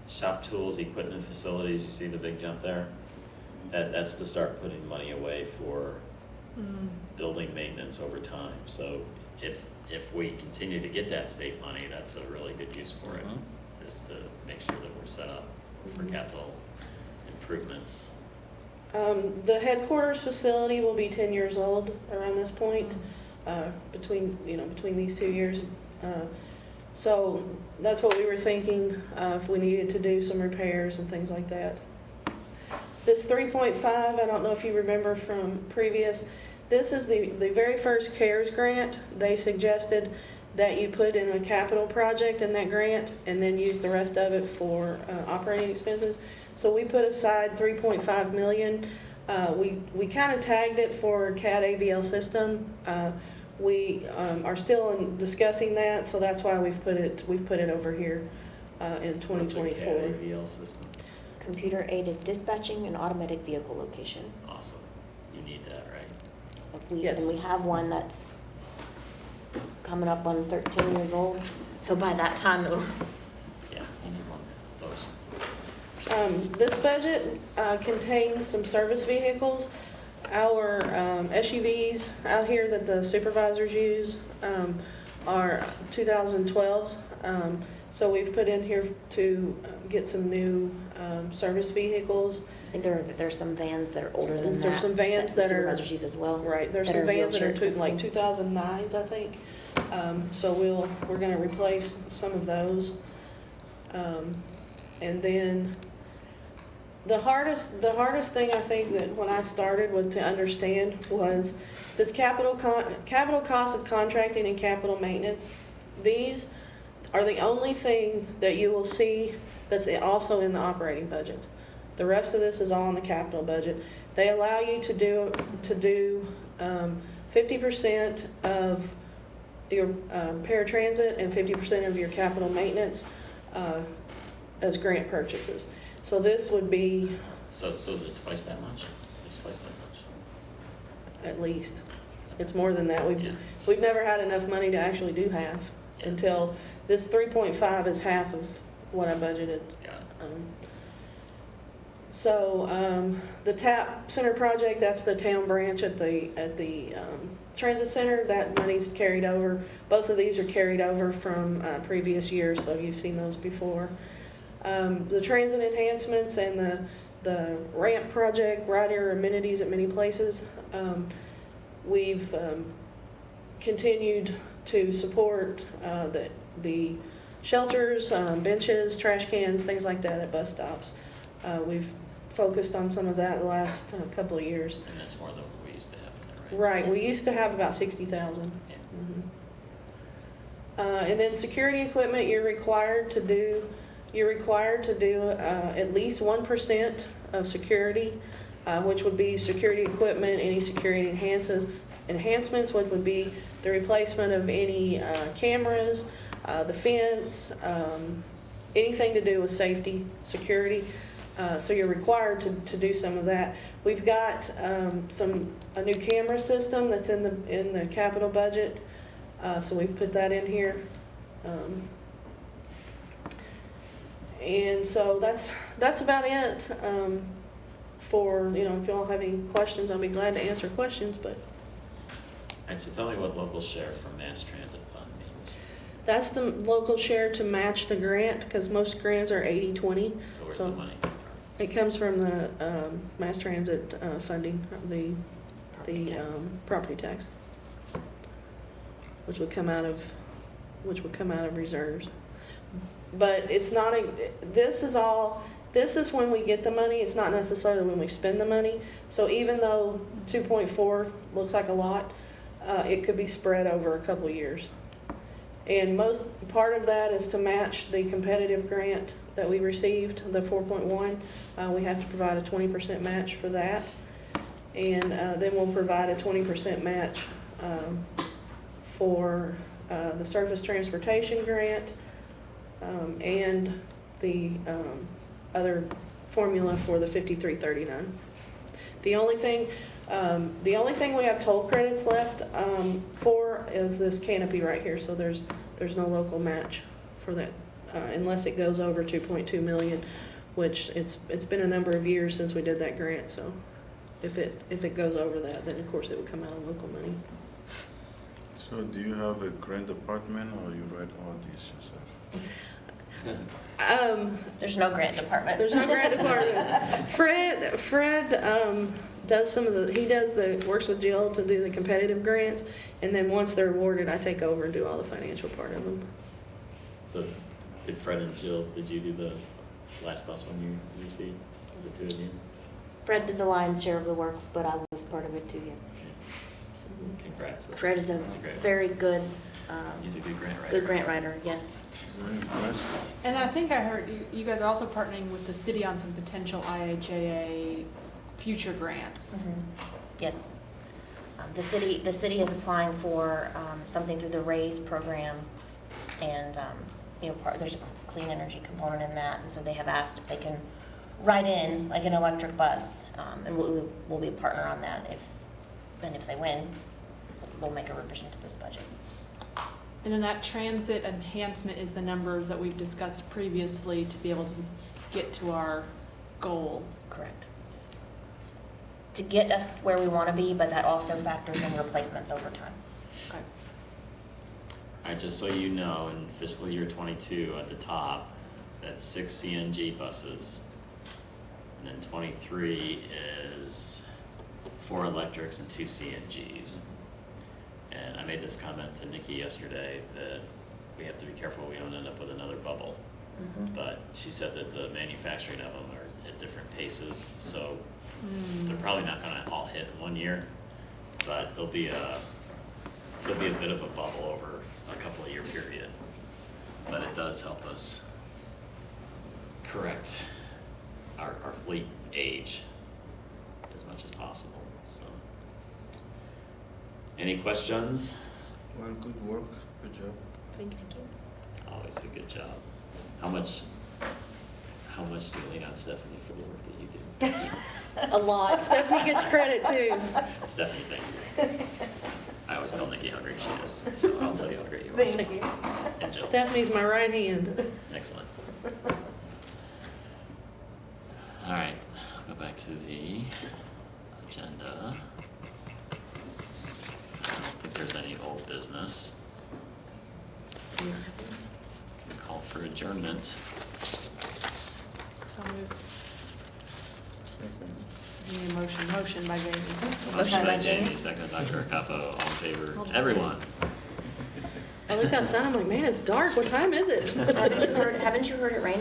shop tools, equipment, facilities, you see the big jump there? That's to start putting money away for building maintenance over time. So if we continue to get that state money, that's a really good use for it, is to make sure that we're set up for capital improvements. The headquarters facility will be 10 years old around this point, between these 2 years. So that's what we were thinking, if we needed to do some repairs and things like that. This 3.5, I don't know if you remember from previous, this is the very first CARES grant. They suggested that you put in a capital project in that grant and then use the rest of it for operating expenses. So we put aside 3.5 million. We kind of tagged it for CAD AVL system. We are still discussing that, so that's why we've put it over here in 2024. What's a CAD AVL system? Computer aided dispatching and automated vehicle location. Awesome. You need that, right? Yes. And we have one that's coming up on 13 years old. So by that time, it'll. Yeah, you need one of those. This budget contains some service vehicles. Our SUVs out here that the supervisors use are 2012s. So we've put in here to get some new service vehicles. I think there's some vans that are older than that. There's some vans that are supervisors use as well. Right, there's that some are vans that are wheelchair like accessible. 2009s, I think. So we're going to replace some of those. And then the hardest thing I think that when I started to understand was this capital cost of contracting and capital maintenance. These are the only thing that you will see that's also in the operating budget. The rest of this is all in the capital budget. They allow you to do 50% of your paratransit and 50% of your capital maintenance as grant purchases. So this would be So is it twice that much? It's twice that much. at least. It's more than that. Yeah. We've never had enough money to actually do half Yeah. until this 3.5 is half of what I budgeted. Got it. The TAP Center project, that's the town branch at the transit center. That money's carried over. Both of these are carried over from previous years, so you've seen those before. The transit enhancements and the ramp project, rider amenities at many places. We've continued to support the shelters, benches, trash cans, things like that at bus stops. We've focused on some of that the last couple of years. And that's more than what we used to have, in there, right? Right, we used to have about 60,000. Yeah. And then security equipment, you're required to do at least 1% of security, which would be security equipment, any security enhancements, which would be the replacement of any cameras, the fence, anything to do with safety, security. So you're required to do some of that. We've got a new camera system that's in the capital budget, so we've put that in here. And so that's about it. For if y'all have any questions, I'll be glad to answer questions. But And so tell me what local share from mass transit fund means. That's the local share to match the grant, because most grants are 80/20. So where's So the money come from? it comes from the mass transit funding, the property tax, which would come out of reserves. But it's not this is when we get the money. It's not necessarily when we spend the money. So even though 2.4 looks like a lot, it could be spread over a couple years. And part of that is to match the competitive grant that we received, the 4.1. We have to provide a 20% match for that. And then we'll provide a 20% match for the surface transportation grant and the other formula for the 5339. The only thing we have toll credits left for is this canopy right here. So there's no local match for that unless it goes over 2.2 million, which it's been a number of years since we did that grant. So if it goes over that, then of course it would come out of local money. So do you have a grant department or you write all these yourself? There's no grant department. There's no grant department. Fred does works with Jill to do the competitive grants, and then once they're awarded, I take over and do all the financial part of them. So did Fred and Jill, did you do the last bus one you received, the two of you? Fred did the lion's share of the work, but I was part of it too, yes. Congrats. Fred is a that's great one. very good, He's a good grant writer. good grant writer, yes. Very impressive. And I think I heard you guys are also partnering with the city on some potential IIJA future grants. Yes. The city is applying for something through the RAISE program, and there's a clean energy component in that, and so they have asked if they can write in like an electric bus, and we'll be a partner on that. If they win, we'll make a revision to this budget. And then that transit enhancement is the numbers that we've discussed previously to be able to get to our goal. Correct. To get us where we want to be, but that also factors in replacements over time. Okay. All right, just so you know, in fiscal year 22 at the top, that's 6 CNG buses. And then 23 is 4 electrics and 2 CNGs. And I made this comment to Nikki yesterday that we have to be careful we don't end up with another bubble. But she said that the manufacturing of them are at different paces, so they're probably not going to all hit in 1 year, but there'll be a bit of a bubble over a couple of year period. But it does help us correct our fleet age as much as possible. So, any questions? Well, good work. Good job. Thank you. Always a good job. How much do you lean on Stephanie for the work that you do? A lot. Stephanie gets credit too. Stephanie, thank you. I always tell Nikki how great she is, so I'll tell you how great you are. Thank you. And Jill. Stephanie's my right hand. Excellent. All right, I'll go back to the agenda. I don't think there's any old business. Call for adjournment. So moved. Second. Need a motion by Jamie. Motion by by Jamie, Jamie. seconded by Dr. Capo. All in favor? Everyone. I looked outside, I'm like, man, it's dark. What time is it? Haven't you heard it rain?